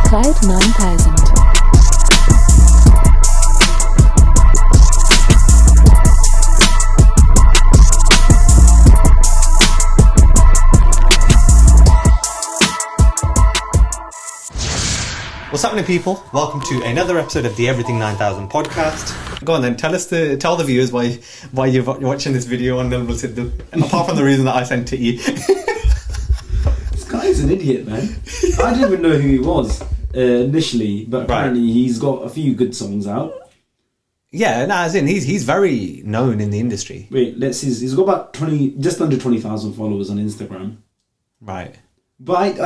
Cloud 9000. What's happening, people? Welcome to another episode of the Everything 9000 podcast. Go on then, tell the viewers why you're watching this video on Nirmal Sidhu, apart from the reason that I sent it to you. This guy's an idiot, man. I didn't even know who he was initially, but apparently he's got a few good songs out. Yeah, as in he's very known in the industry. Wait, let's see. He's got about just under 20,000 followers on Instagram. Right. But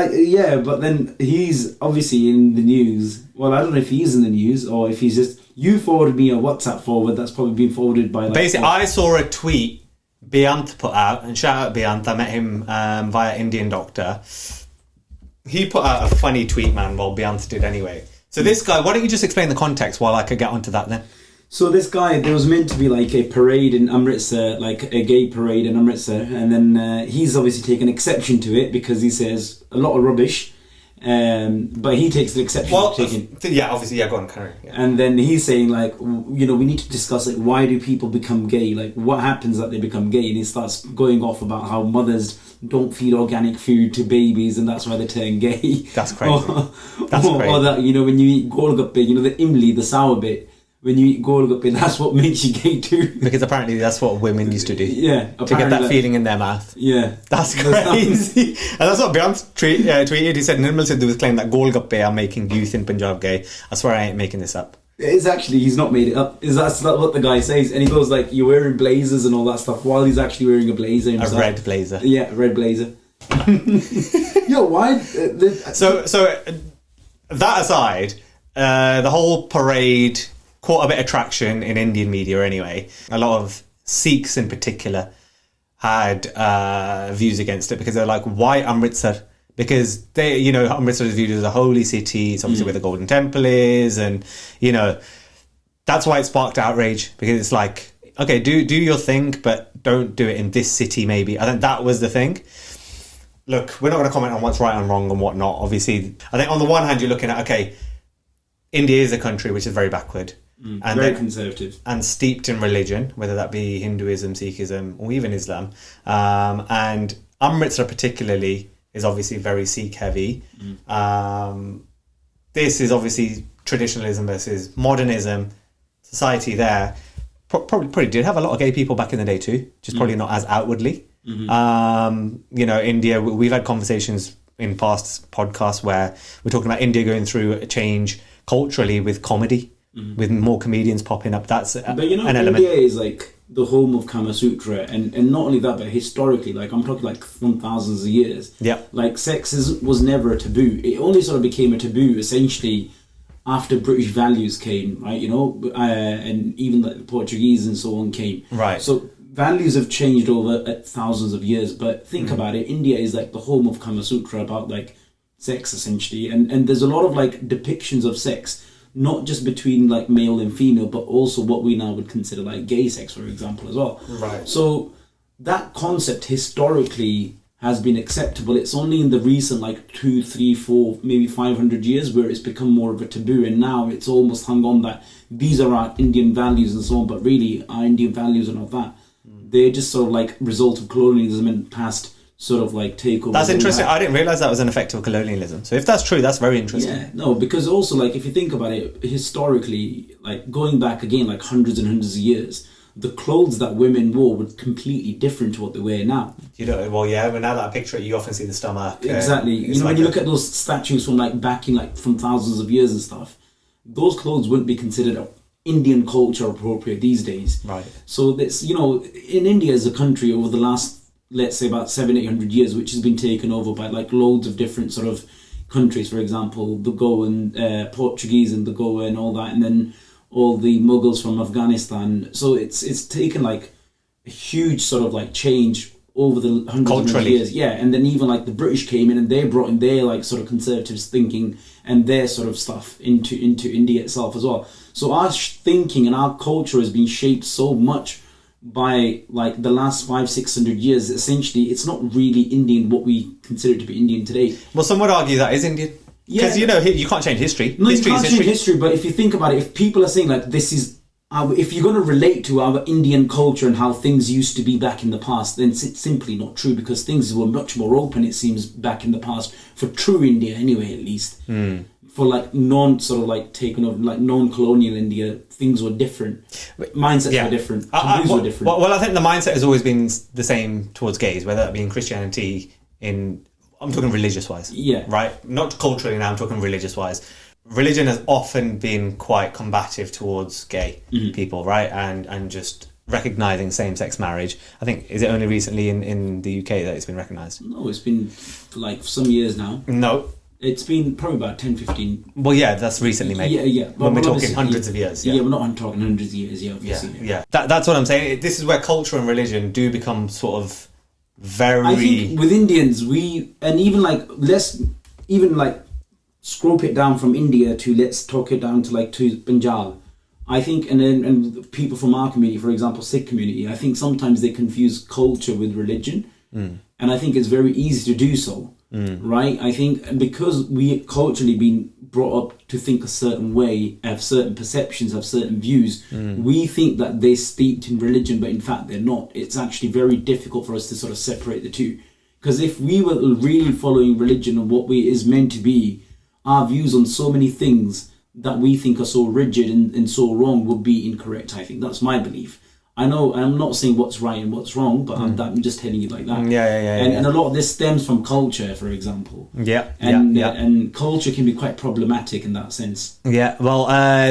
but then he's obviously in the news. Well, I don't know if he's in the news or if he's just... You forwarded me a WhatsApp forward that's probably been forwarded by... Basically, I saw a tweet Beant put out, and shout out Beant, I met him via Indian Doctor. He put out a funny tweet, man, well, Beant did anyway. So this guy, why don't you just explain the context while I could get onto that then? So this guy, there was meant to be like a parade in Amritsar, like a gay parade in Amritsar, and then he's obviously taken exception to it because he says a lot of rubbish, but he takes the exception. Well, go on, carry. Yeah. And then he's saying like, we need to discuss like why do people become gay? Like what happens that they become gay? And he starts going off about how mothers don't feed organic food to babies, and that's why they turn gay. That's crazy. That's crazy. Or that when you eat golgappe, the imli, the sour bit. When you eat golgappe, that's what makes you gay too. Because apparently that's what women used to do. Yeah. To get that feeling in their mouth. Yeah. That's crazy. And that's what Beant tweeted. He said, Nirmal Sidhu was claiming that golgappe are making youth in Punjab gay. I swear I ain't making this up. It's actually, he's not made it up. That's what the guy says. And he goes like, you're wearing blazers and all that stuff, while he's actually wearing a blazer himself. A red blazer. Yeah, a red blazer. Yo, why? So that aside, the whole parade... caught a bit of traction in Indian media anyway. A lot of Sikhs in particular had views against it because they're like, why Amritsar? Because Amritsar is viewed as a holy city. It's obviously where the Golden Temple is, and that's why it sparked outrage, because it's like, okay, do your thing, but don't do it in this city. Maybe I think that was the thing. Look, we're not going to comment on what's right and wrong and what not. Obviously, I think on the one hand you're looking at, okay, India is a country which is very backward. And very conservative. And steeped in religion, whether that be Hinduism, Sikhism, or even Islam. And Amritsar particularly is obviously very Sikh heavy. This is obviously traditionalism versus modernism. Society there probably did have a lot of gay people back in the day too, just probably not as outwardly. India, we've had conversations in past podcasts where we're talking about India going through a change culturally with comedy. With more comedians popping up, that's an element. India is like the home of Kama Sutra, and not only that, but historically, like I'm talking like from thousands of years. Yeah, like sex was never a taboo. It only sort of became a taboo essentially after British values came, right? And even like the Portuguese and so on came. Right. So values have changed over thousands of years, but think about it. India is like the home of Kama Sutra about like sex essentially, and there's a lot of like depictions of sex. Not just between like male and female, but also what we now would consider like gay sex, for example, as well. Right. So that concept historically has been acceptable. It's only in the recent like 2, 3, 4, maybe 500 years where it's become more of a taboo, and now it's almost hung on that these are our Indian values and so on, but really our Indian values are not that. They're just sort of like result of colonialism and past sort of like takeover. That's interesting. I didn't realise that was an effect of colonialism. So if that's true, that's very interesting. Yeah, no, because also like if you think about it historically, like going back again like hundreds and hundreds of years, the clothes that women wore were completely different to what they wear now. Well, yeah, but now that I picture it, you often see the stomach. Exactly. When you look at those statues from like from thousands of years and stuff, those clothes wouldn't be considered Indian culture appropriate these days. Right. So this, in India as a country over the last, let's say about 700-800 years, which has been taken over by like loads of different sort of countries, for example, the Goan, Portuguese and the Goa and all that, and then all the Mughals from Afghanistan. So it's taken like a huge sort of like change over the hundreds of years. Yeah, and then even like the British came in and they brought in their like sort of conservative thinking and their sort of stuff into India itself as well. So our thinking and our culture has been shaped so much by like the last 500-600 years. Essentially, it's not really Indian what we consider to be Indian today. Well, some would argue that is Indian. Because, you know, you can't change history. No, history you can't change history, but if you think about it, if people are saying, like, this is... if you're going to relate to our Indian culture and how things used to be back in the past, then it's simply not true, because things were much more open, it seems, back in the past, for true India anyway, at least. For like non-colonial India, things were different. Mindsets were different. Views were different. Well, I think the mindset has always been the same towards gays, whether that be in Christianity, I'm talking religious-wise. Yeah. Right? Not culturally now, I'm talking religious-wise. Religion has often been quite combative towards gay people, right? And just recognising same-sex marriage. I think, is it only recently in the UK that it's been recognised? No, it's been for like some years now. No. It's been probably about 10, 15... Well, yeah, that's recently, mate. Yeah. When we're talking hundreds of years. Yeah, we're not talking hundreds of years, obviously. Yeah. That's what I'm saying. This is where culture and religion do become sort of very... I think with Indians, let's scrope it down from India to, let's talk it down to Punjab. I think, and people from our community, for example, Sikh community, I think sometimes they confuse culture with religion. And I think it's very easy to do so. Right? I think because we culturally been brought up to think a certain way, have certain perceptions, have certain views, we think that they're steeped in religion, but in fact they're not. It's actually very difficult for us to sort of separate the two. Because if we were really following religion and what is meant to be, our views on so many things that we think are so rigid and so wrong would be incorrect, I think. That's my belief. I know, I'm not saying what's right and what's wrong, but I'm just telling you like that. And a lot of this stems from culture, for example. And culture can be quite problematic in that sense. Yeah, well,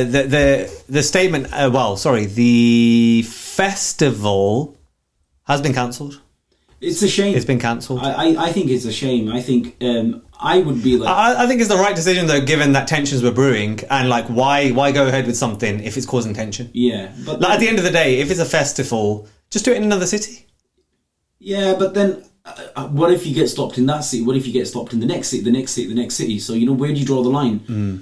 the statement, the festival has been cancelled. It's a shame. It's been cancelled. I think it's a shame. I think I would be like... I think it's the right decision, though, given that tensions were brewing, and like, why go ahead with something if it's causing tension? Yeah, but like, at the end of the day, if it's a festival, just do it in another city. Yeah, but then what if you get stopped in that city? What if you get stopped in the next city, the next city, the next city? So, you know, where do you draw the line?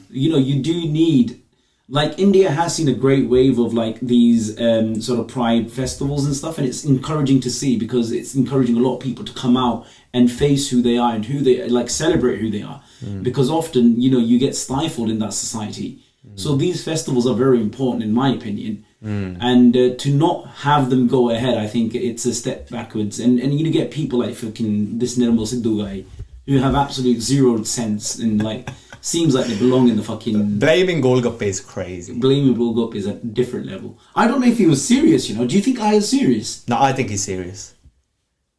You know, you do need... Like, India has seen a great wave of, like, these sort of pride festivals and stuff, and it's encouraging to see, because it's encouraging a lot of people to come out and face who they are and who they, like, celebrate who they are. Because often, you know, you get stifled in that society. So these festivals are very important, in my opinion. And to not have them go ahead, I think it's a step backwards. And you get people like fucking this Nirmal Sidhu guy, who have absolute zero sense and, like... Seems like they belong in the fucking... Blaming Golgappe is crazy. Blaming Golgappe is a different level. I don't know if he was serious, you know. Do you think I is serious? No, I think he's serious.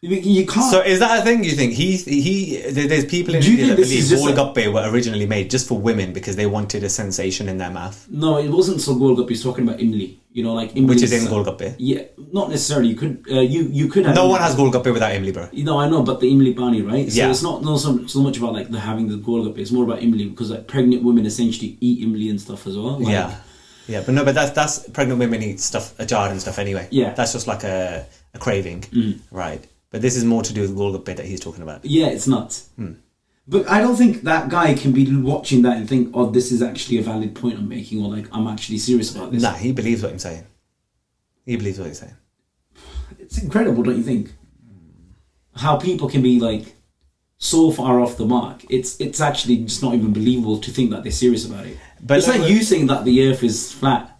You can't... So is that a thing, you think? There's people in India that believe Golgappe were originally made just for women because they wanted a sensation in their mouth? No, it wasn't so Golgappe. He's talking about Imli. You know, like... Imli which is in Golgappe? Yeah, not necessarily. You could have... No one has Golgappe without Imli, bro. No, I know, but the Imli Pani, right? So yeah. It's not so much about, like, having the Golgappe. It's more about Imli, because, like, pregnant women essentially eat Imli and stuff as well. Like, yeah, but that's pregnant women eat stuff, ajad and stuff anyway. Yeah. That's just like a craving, right? But this is more to do with Golgappe that he's talking about. Yeah, it's nuts. But I don't think that guy can be watching that and think, oh, this is actually a valid point I'm making, or like, I'm actually serious about this. Nah, he believes what I'm saying. He believes what he's saying. It's incredible, don't you think? How people can be, like, so far off the mark. It's actually just not even believable to think that they're serious about it. But it's like you saying that the earth is flat.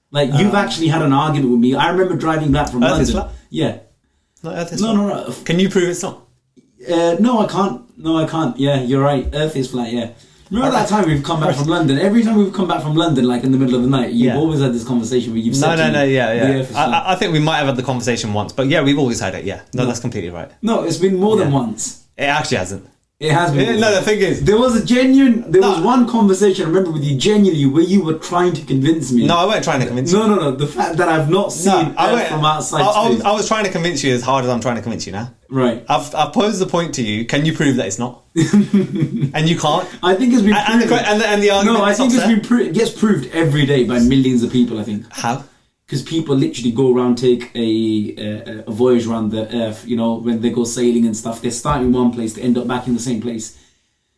Like, you've actually had an argument with me. I remember driving back from London. Earth is flat? Yeah. No. Can you prove it's not? No, I can't. Yeah, you're right. Earth is flat, yeah. Remember that time we've come back from London? Every time we've come back from London, like in the middle of the night, you've always had this conversation where you've said the Earth is flat. I think we might have had the conversation once, but yeah, we've always had it, yeah. No, that's completely right. No, it's been more than once. It actually hasn't. It has been. No, the thing is... There was one conversation, I remember, with you genuinely, where you were trying to convince me. No, I weren't trying to convince you. No. The fact that I've not seen Earth from outside space. I was trying to convince you as hard as I'm trying to convince you now. Right. I've posed the point to you. Can you prove that it's not? And you can't. I think it's been proved. And the argument I think it gets proved every day by millions of people, I think. How? Because people literally go around, take a voyage around the Earth, you know, when they go sailing and stuff. They start in one place to end up back in the same place.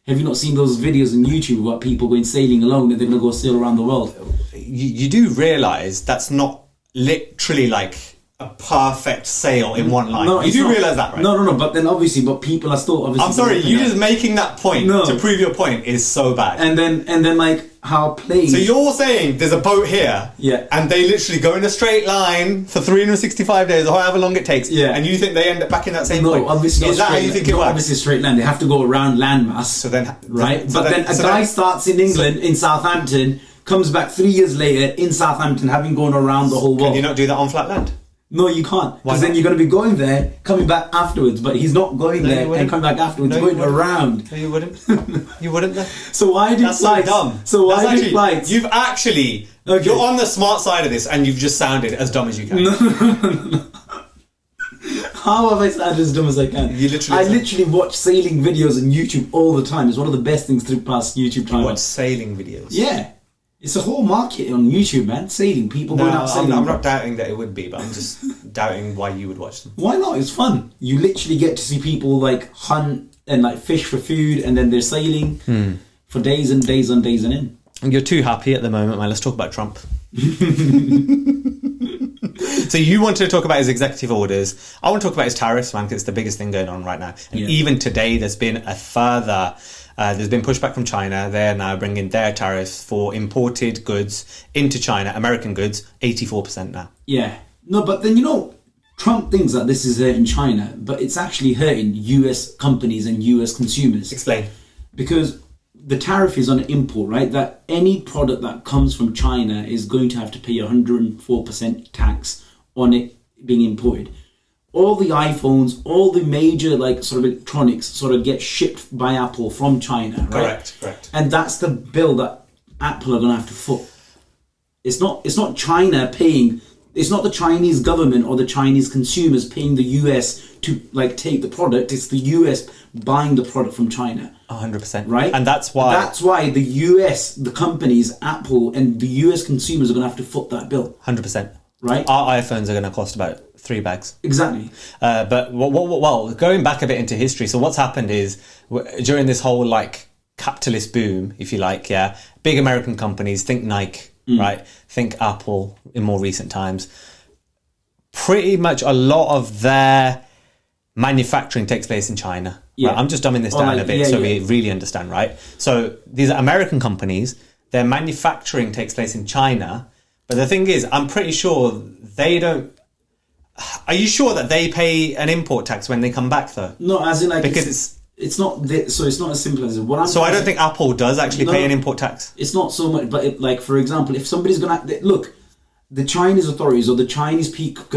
Have you not seen those videos on YouTube about people going sailing alone and they're going to go sail around the world? You do realise that's not literally like a perfect sale in one line. No, you it's do not. realise that, right? No. But then obviously, people are still obviously. I'm sorry, you just making that point No. to prove your point is so bad. And then like how planes. So you're saying there's a boat here, Yeah. and they literally go in a straight line for 365 days, or however long it takes, Yeah. and you think they end up back in that same point? No, obviously is not that how you think it works? Obviously straight line. They have to go around landmass. So then, right? so But then a guy starts in England, in Southampton, comes back 3 years later in Southampton, having gone around the whole world. Can you not do that on flat land? No, you can't. Why Because then not? you're going to be going there, coming back afterwards. But he's not going No, you there and wouldn't. coming back afterwards, No, you going wouldn't. around. No, you wouldn't. You wouldn't then. So why did That's flights? so dumb. So why That's did actually, flights? You've actually... Okay. You're on the smart side of this, and you've just sounded as dumb as you can. How have I sounded as dumb as I can? You literally I literally watch sailing videos on YouTube all the time. It's one of the best things to pass YouTube time. Watch sailing videos. Yeah. It's a whole market on YouTube, man. Sailing. People No, going out sailing. I'm not doubting that it would be, but I'm just doubting why you would watch them. Why not? It's fun. You literally get to see people like hunt and like fish for food, and then they're sailing for days and days and days and in. You're too happy at the moment, man. Let's talk about Trump. So you wanted to talk about his executive orders. I want to talk about his tariffs, man, because it's the biggest thing going on right now. And even today, there's been a further... there's been pushback from China. They're now bringing their tariffs for imported goods into China, American goods, 84% now. Yeah. No, but then, Trump thinks that this is hurting China, but it's actually hurting US companies and US consumers. Explain. Because the tariff is on import, right? That any product that comes from China is going to have to pay 104% tax on it being imported. All the iPhones, all the major sort of electronics sort of get shipped by Apple from China, right? Correct. And that's the bill that Apple are going to have to foot. It's not China paying. It's not the Chinese government or the Chinese consumers paying the US to take the product. It's the US buying the product from China. 100%. Right? And that's why the US, the companies, Apple, and the US consumers are going to have to foot that bill. 100%. Right? Our iPhones are going to cost about 3 bags. Exactly. But well, going back a bit into history, so what's happened is during this whole capitalist boom, if you like, big American companies, think Nike, right? Think Apple in more recent times. Pretty much a lot of their manufacturing takes place in China. Yeah. Right? I'm just dumbing this down a bit we really understand, right? So these are American companies, their manufacturing takes place in China, but the thing is, I'm pretty sure they don't... Are you sure that they pay an import tax when they come back, though? No, as in because it's not so it's not as simple as what I'm. So I don't think Apple does actually pay an import tax. It's not so much, but for example, if somebody's gonna look, the Chinese authorities or the Chinese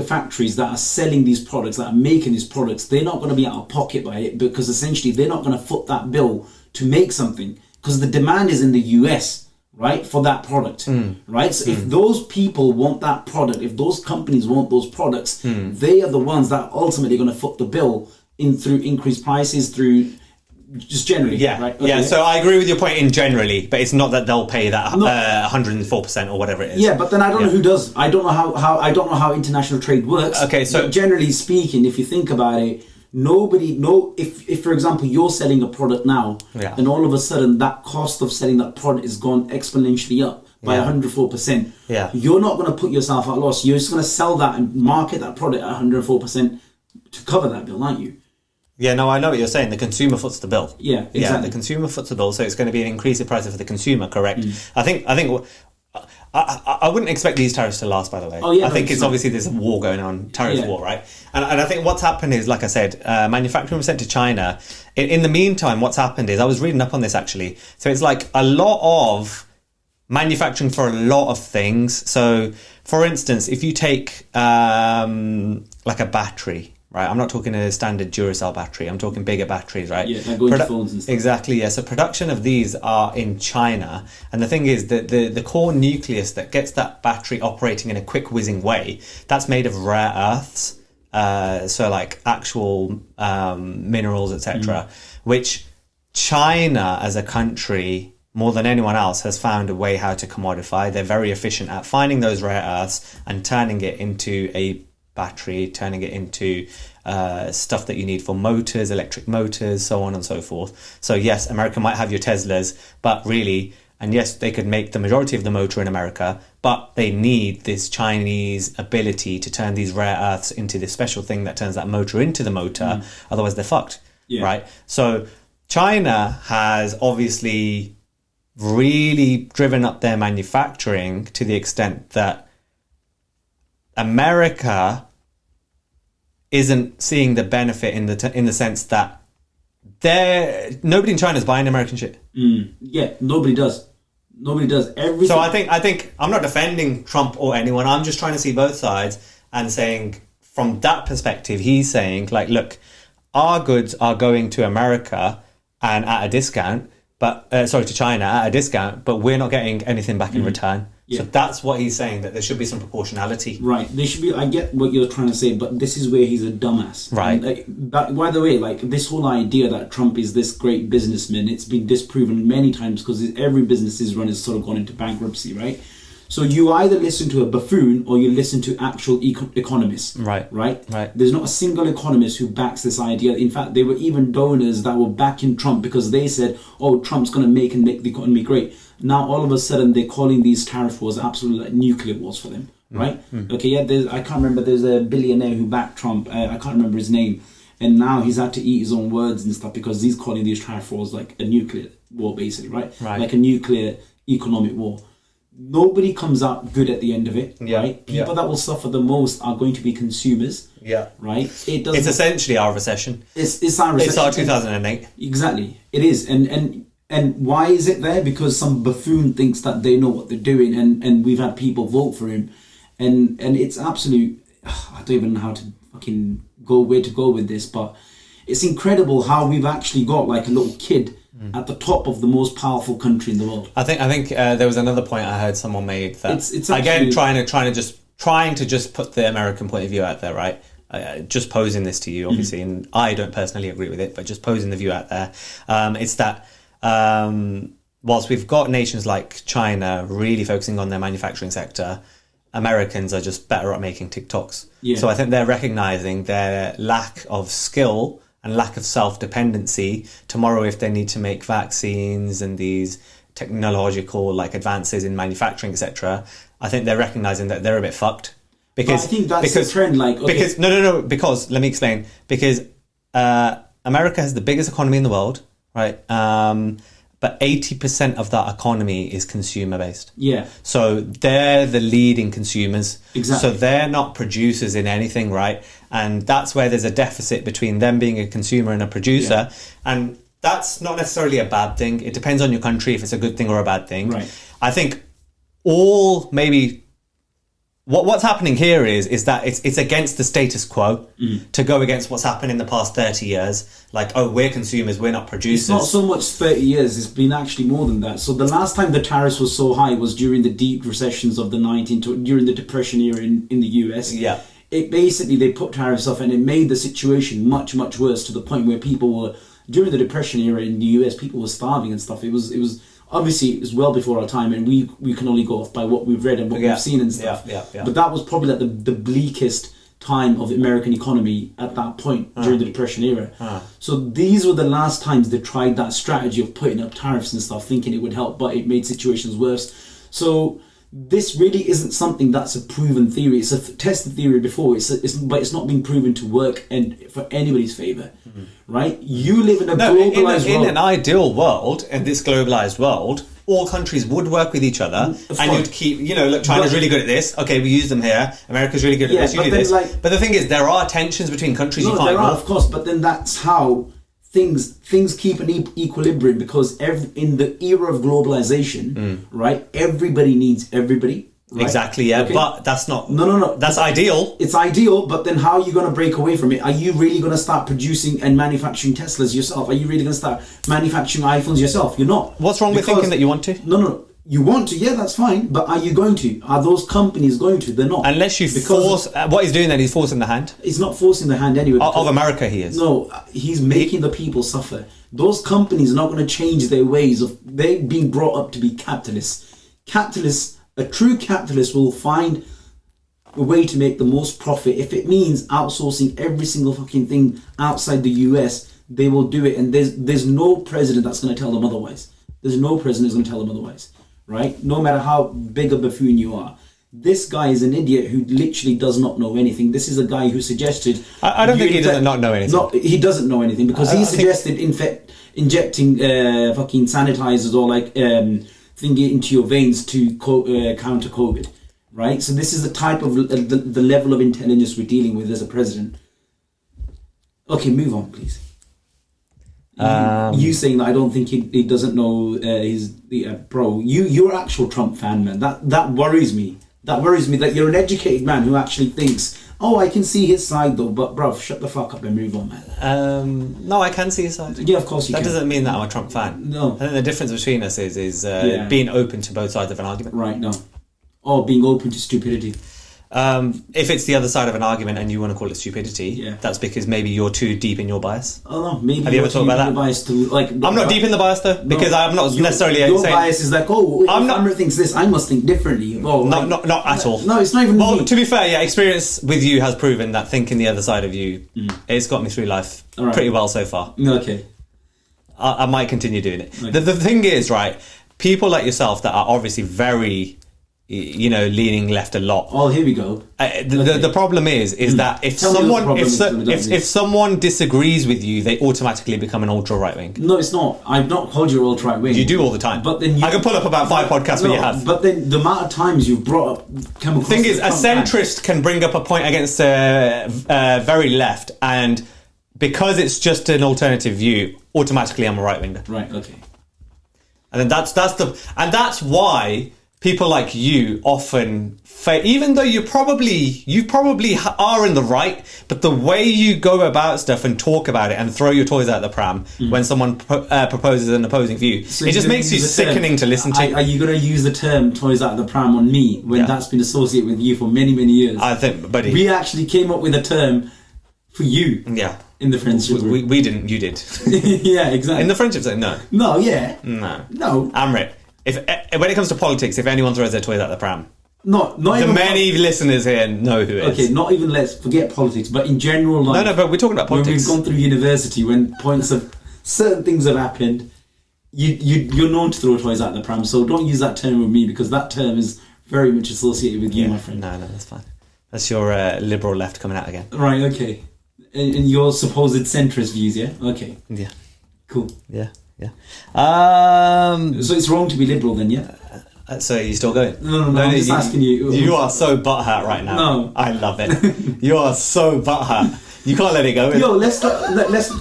factories that are selling these products, that are making these products, they're not going to be out of pocket by it, because essentially they're not going to foot that bill to make something, because the demand is in the US. Right, for that product, right? So if those people want that product, if those companies want those products, they are the ones that are ultimately going to foot the bill through increased prices, through just generally. Yeah, right? Okay. Yeah. So I agree with your point in generally, but it's not that they'll pay that 104% or whatever it is. Yeah, but then I don't know who does. I don't know how I don't know how international trade works. Okay, so but generally speaking, if you think about it, if for example you're selling a product now, and all of a sudden that cost of selling that product is gone exponentially up by 104%, you're not going to put yourself at loss. You're just going to sell that and market that product at 104% to cover that bill, aren't you? Yeah, no, I know what you're saying. The consumer foots the bill. Yeah, exactly. Yeah, the consumer foots the bill, so it's going to be an increase in prices for the consumer. Correct. I think. I wouldn't expect these tariffs to last, by the way. Oh, yeah, I think it's obviously there's a war going on, tariff war, right? And I think what's happened is, like I said, manufacturing was sent to China. In the meantime, what's happened is, I was reading up on this actually. So it's like a lot of manufacturing for a lot of things. So, for instance, if you take like a battery, right? I'm not talking a standard Duracell battery. I'm talking bigger batteries, right? Yeah, that go into phones and stuff. Exactly, yeah. So production of these are in China. And the thing is that the core nucleus that gets that battery operating in a quick whizzing way, that's made of rare earths. So like actual minerals, etc., which China as a country, more than anyone else, has found a way how to commodify. They're very efficient at finding those rare earths and turning it into a battery, turning it into stuff that you need for motors, electric motors, so on and so forth. So yes, America might have your Teslas, but really And yes, they could make the majority of the motor in America, but they need this Chinese ability to turn these rare earths into this special thing that turns that motor into the motor. Otherwise, they're fucked, right? So China has obviously really driven up their manufacturing to the extent that America isn't seeing the benefit in the sense that nobody in China is buying American shit. Yeah, nobody does. Nobody does. Everything. So I think I'm not defending Trump or anyone. I'm just trying to see both sides and saying from that perspective, he's saying like, look, our goods are going to America and at a discount, but to China at a discount, but we're not getting anything back in return. Yeah. So that's what he's saying, that there should be some proportionality. Right. There should be. I get what you're trying to say, but this is where he's a dumbass. Right. By the way, like this whole idea that Trump is this great businessman, it's been disproven many times because every business he's run has sort of gone into bankruptcy, right? So you either listen to a buffoon or you listen to actual economists. Right. Right? Right. There's not a single economist who backs this idea. In fact, there were even donors that were backing Trump because they said, oh, Trump's going to make the economy great. Now, all of a sudden, they're calling these tariff wars absolutely like nuclear wars for them. Right? Okay, yeah, I can't remember. There's a billionaire who backed Trump. I can't remember his name. And now he's had to eat his own words and stuff because he's calling these tariff wars like a nuclear war, basically, right? Like a nuclear economic war. Nobody comes out good at the end of it, right? People that will suffer the most are going to be consumers, right? It's essentially our recession. It's our recession. It's our 2008. Exactly, it is. And why is it there? Because some buffoon thinks that they know what they're doing, and we've had people vote for him, and it's absolute. I don't even know how to fucking where to go with this, but it's incredible how we've actually got like a little kid at the top of the most powerful country in the world. I think there was another point I heard someone made that it's again trying to just put the American point of view out there, right? Just posing this to you, obviously, and I don't personally agree with it, but just posing the view out there. It's that whilst we've got nations like China really focusing on their manufacturing sector, Americans are just better at making TikToks. Yeah. So I think they're recognizing their lack of skill and lack of self-dependency. Tomorrow, if they need to make vaccines and these technological like advances in manufacturing, etc., I think they're recognizing that they're a bit fucked. Because I think that's the trend. Like, okay. Because let me explain. Because America has the biggest economy in the world, right? But 80% of that economy is consumer based. Yeah. So they're the leading consumers. Exactly. So they're not producers in anything, right? And that's where there's a deficit between them being a consumer and a producer. Yeah. And that's not necessarily a bad thing. It depends on your country if it's a good thing or a bad thing. Right. I think what's happening here is that it's against the status quo to go against what's happened in the past 30 years. Like, oh, we're consumers, we're not producers. It's not so much 30 years, it's been actually more than that. So the last time the tariffs were so high was during the deep recessions of during the Depression era in the US. Yeah. It basically, they put tariffs off and it made the situation much, much worse to the point where people were, during the Depression era in the US, people were starving and stuff. It was obviously, it was well before our time, and we can only go off by what we've read and what we've seen and stuff. Yeah. But that was probably like the bleakest time of the American economy at that point during the Depression era. So these were the last times they tried that strategy of putting up tariffs and stuff, thinking it would help, but it made situations worse. So this really isn't something that's a proven theory. It's a tested theory before, but it's not been proven to work and for anybody's favour. Right? You live in a globalised world. In an ideal world, in this globalised world, all countries would work with each other, and you'd keep, look, China's really good at this. Okay, we use them here. America's really good at this. You do this. But the thing is, there are tensions between countries. No, there are, of course. But then that's how things keep an equilibrium, because in the era of globalization, right? Everybody needs everybody. Right? Exactly, yeah, okay. But that's not... No. That's ideal. It's ideal, but then how are you going to break away from it? Are you really going to start producing and manufacturing Teslas yourself? Are you really going to start manufacturing iPhones yourself? You're not. What's wrong with thinking that you want to? No. You want to, yeah, that's fine, but are you going to? Are those companies going to? They're not. Unless you force... what he's doing then, he's forcing the hand. He's not forcing the hand anyway. Of America, he is. No, he's making the people suffer. Those companies are not going to change their ways of... They're being brought up to be capitalists. A true capitalist will find a way to make the most profit. If it means outsourcing every single fucking thing outside the US, they will do it. And there's no president that's going to tell them otherwise. There's no president who's going to tell him otherwise, right? No matter how big a buffoon you are. This guy is an idiot who literally does not know anything. This is a guy who suggested... I don't think he doesn't not know anything. No, he doesn't know anything because he suggested injecting fucking sanitizers or like thingy into your veins to counter COVID, right? So this is the type of the level of intelligence we're dealing with as a president. Okay, move on, please. You saying that I don't think he doesn't know bro. You're an actual Trump fan, man. That worries me. That worries me that you're an educated man who actually thinks, oh, I can see his side though, but bruv, shut the fuck up and move on, man. No, I can see his side. Yeah, of course you can. That doesn't mean that I'm a Trump fan. No. I think the difference between us is being open to both sides of an argument. Right, no. Or being open to stupidity. If it's the other side of an argument and you want to call it stupidity, that's because maybe you're too deep in your bias. Oh no, maybe. Have you ever thought about that? Bias to, like, I'm not deep in the bias though, because I'm not necessarily your saying... bias is like, oh, if Amrit thinks this, I must think differently. Oh, not at all. No, it's not even. Well, to be fair, experience with you has proven that thinking the other side of you, it's got me through life pretty well so far. Okay. I might continue doing it. Okay. The thing is, right, people like yourself that are obviously very, leaning left a lot. Oh, here we go. The problem is that if someone disagrees with you, they automatically become an ultra right wing. No, it's not. I've not called you ultra right wing. You do all the time. But then I can pull up about 5 podcasts where you have. But then the amount of times you've brought up chemical. The thing is, a centrist can bring up a point against very left, and because it's just an alternative view, automatically I'm a right winger. Right. Okay. And then that's why people like you often even though you probably are in the right, but the way you go about stuff and talk about it and throw your toys out the pram when someone proposes an opposing view, it just makes you sickening to listen to. Are you going to use the term toys out of the pram on me when that's been associated with you for many, many years? I think, buddy, we actually came up with a term for you. Yeah. In the friendship group. We didn't, you did. Yeah, exactly. In the friendship zone, no. No, yeah. No. Amrit, when it comes to politics, if anyone throws their toys out the pram, not the even many listeners here know who it is. Okay, not even let's forget politics, but in general life. No, but we're talking about politics. When we've gone through university, when points of certain things have happened, you're known to throw toys out the pram, so don't use that term with me because that term is very much associated with you, my friend. No, that's fine. That's your liberal left coming out again. Right, okay. And your supposed centrist views, yeah? Okay. Yeah. Cool. Yeah. So it's wrong to be liberal then, yeah? So you're still going? No, I'm just asking you. You are so butthurt right now. No. I love it. You are so butthurt. You can't let it go. Yo, let's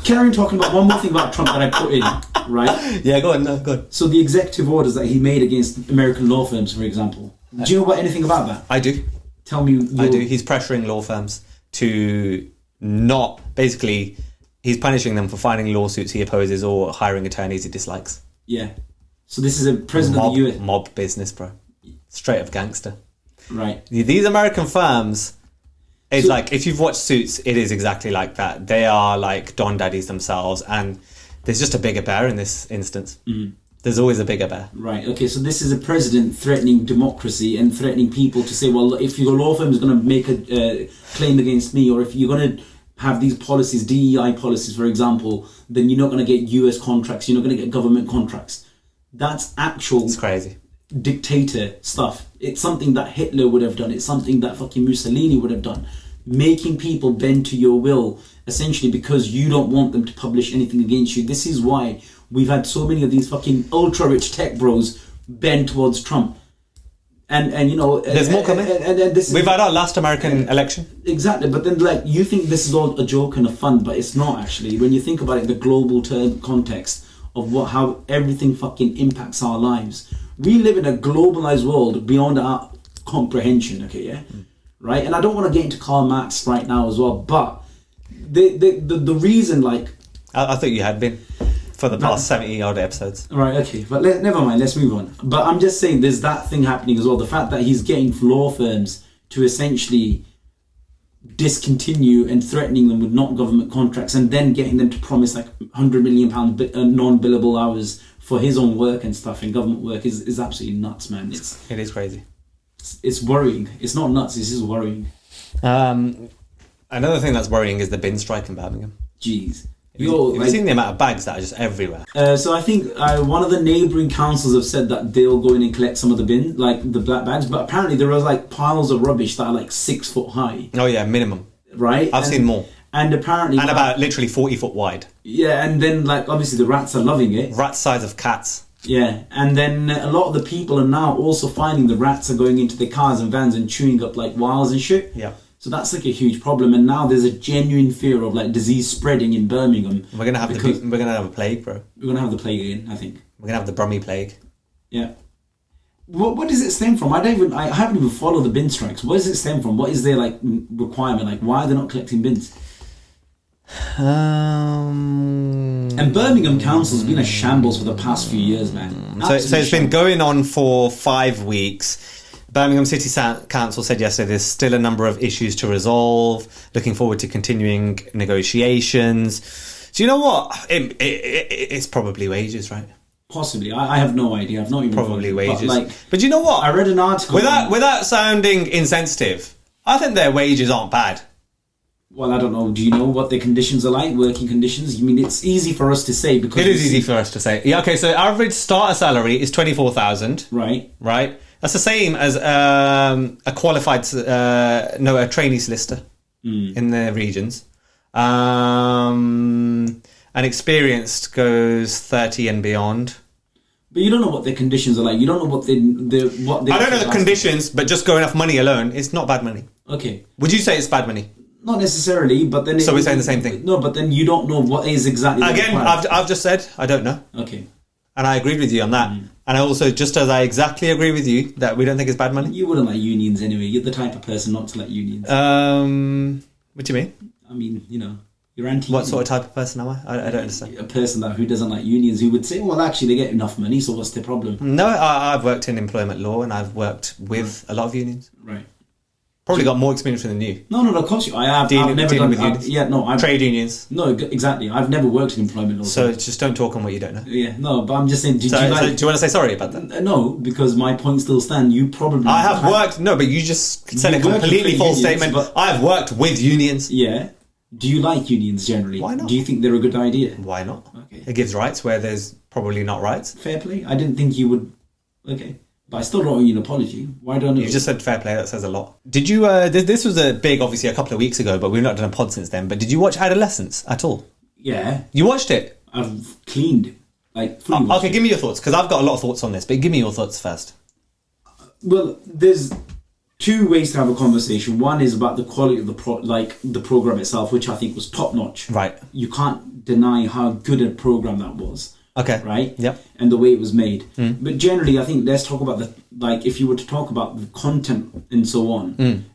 carry on talking about one more thing about Trump that I put in, right? Yeah, go on. So the executive orders that he made against American law firms, for example. Do you know about anything about that? I do. Tell me. I do. He's pressuring law firms to not... Basically, he's punishing them for filing lawsuits he opposes or hiring attorneys he dislikes. Yeah. So this is a president of the US. Mob business, bro. Straight up gangster. Right. These American firms, it's like, if you've watched Suits, it is exactly like that. They are like Don Daddies themselves, and there's just a bigger bear in this instance. There's always a bigger bear. Right, okay, so this is a president threatening democracy and threatening people to say, well, if your law firm is going to make a claim against me, or if you're going to have these policies, DEI policies, for example, then you're not going to get US contracts, you're not going to get government contracts. That's actual... It's crazy. Dictator stuff. It's something that Hitler would have done. It's something that fucking Mussolini would have done. Making people bend to your will, essentially because you don't want them to publish anything against you. This is why we've had so many of these fucking ultra-rich tech bros bend towards Trump. And you know... There's more coming. We've had our last American election. Exactly, but then like you think this is all a joke and a fun, but it's not actually. When you think about it in the global context of how everything fucking impacts our lives. We live in a globalized world beyond our comprehension, okay, yeah? Right? And I don't want to get into Karl Marx right now as well, but the reason, like... I thought you had been for the past 70-odd episodes. Right, okay, but never mind, let's move on. But I'm just saying there's that thing happening as well. The fact that he's getting law firms to essentially discontinue and threatening them with not government contracts and then getting them to promise like £100 million non-billable hours for his own work and stuff and government work is absolutely nuts, man. It is crazy. It's worrying. It's not nuts, it's just worrying. Another thing that's worrying is the bin strike in Birmingham. Jeez. Have you seen the amount of bags that are just everywhere? So I think one of the neighbouring councils have said that they'll go in and collect some of the bin, like the black bags. But apparently there are like piles of rubbish that are like 6 foot high. Oh yeah, minimum. Right? I've seen more. And apparently... And about literally 40 foot wide. Yeah, and then like obviously the rats are loving it. Rat size of cats. Yeah, and then a lot of the people are now also finding the rats are going into their cars and vans and chewing up like wires and shit. Yeah. So that's like a huge problem, and now there's a genuine fear of like disease spreading in Birmingham. We're gonna have a plague, bro. We're gonna have the plague again, I think. We're gonna have the Brummie plague. Yeah. What does it stem from? I haven't even followed the bin strikes. Where does it stem from? What is their like requirement? Like, why are they not collecting bins? And Birmingham Council's been a shambles for the past few years, man. So it's been going on for 5 weeks. Birmingham City Council said yesterday there's still a number of issues to resolve. Looking forward to continuing negotiations. Do you know what? It's probably wages, right? Possibly. I have no idea. I've not even probably wages. But you know what? I read an article. Without sounding insensitive, I think their wages aren't bad. Well, I don't know. Do you know what their conditions are like? Working conditions? I mean, it's easy for us to say because it is easy for us to say. Yeah. Okay. So average starter salary is 24,000. Right. Right. That's the same as a qualified, a trainee solicitor in the regions. And experienced goes 30 and beyond. But you don't know what their conditions are like. You don't know what they. I don't know the conditions, but just going off money alone, it's not bad money. Okay. Would you say it's bad money? Not necessarily, but then... So we're saying the same thing? No, but then you don't know what is exactly... Again, I've just said, I don't know. Okay. And I agreed with you on that. And I also, just as I exactly agree with you, that we don't think it's bad money. You wouldn't like unions anyway. You're the type of person not to like unions. What do you mean? I mean, you're anti-union. What sort of type of person am I? I don't understand. A person who doesn't like unions, who would say, well, actually, they get enough money, so what's the problem? No, I've worked in employment law and I've worked with a lot of unions. Right. Probably got more experience than you. No, of course you. I have. Dealing with unions. Trade unions. No, exactly. I've never worked in employment law. So just don't talk on what you don't know. Yeah, no, but I'm just saying. Do you want to say sorry about that? No, because my point still stands. You probably. I have worked. No, but you just said a completely false statement. I have worked with unions. Yeah. Do you like unions generally? Why not? Do you think they're a good idea? Why not? Okay. It gives rights where there's probably not rights. Fair play. I didn't think you would. Okay. But I still don't owe you an apology. Why don't you just said fair play? That says a lot. Did you? This was a big, obviously, a couple of weeks ago, but we've not done a pod since then. But did you watch Adolescence at all? Yeah. You watched it? I've cleaned. Okay, give me your thoughts, because I've got a lot of thoughts on this, but give me your thoughts first. Well, there's 2 ways to have a conversation. One is about the quality of the program itself, which I think was top notch. Right. You can't deny how good a program that was. Okay. Right? Yep. And the way it was made. But generally, I think let's talk about if you were to talk about the content and so on.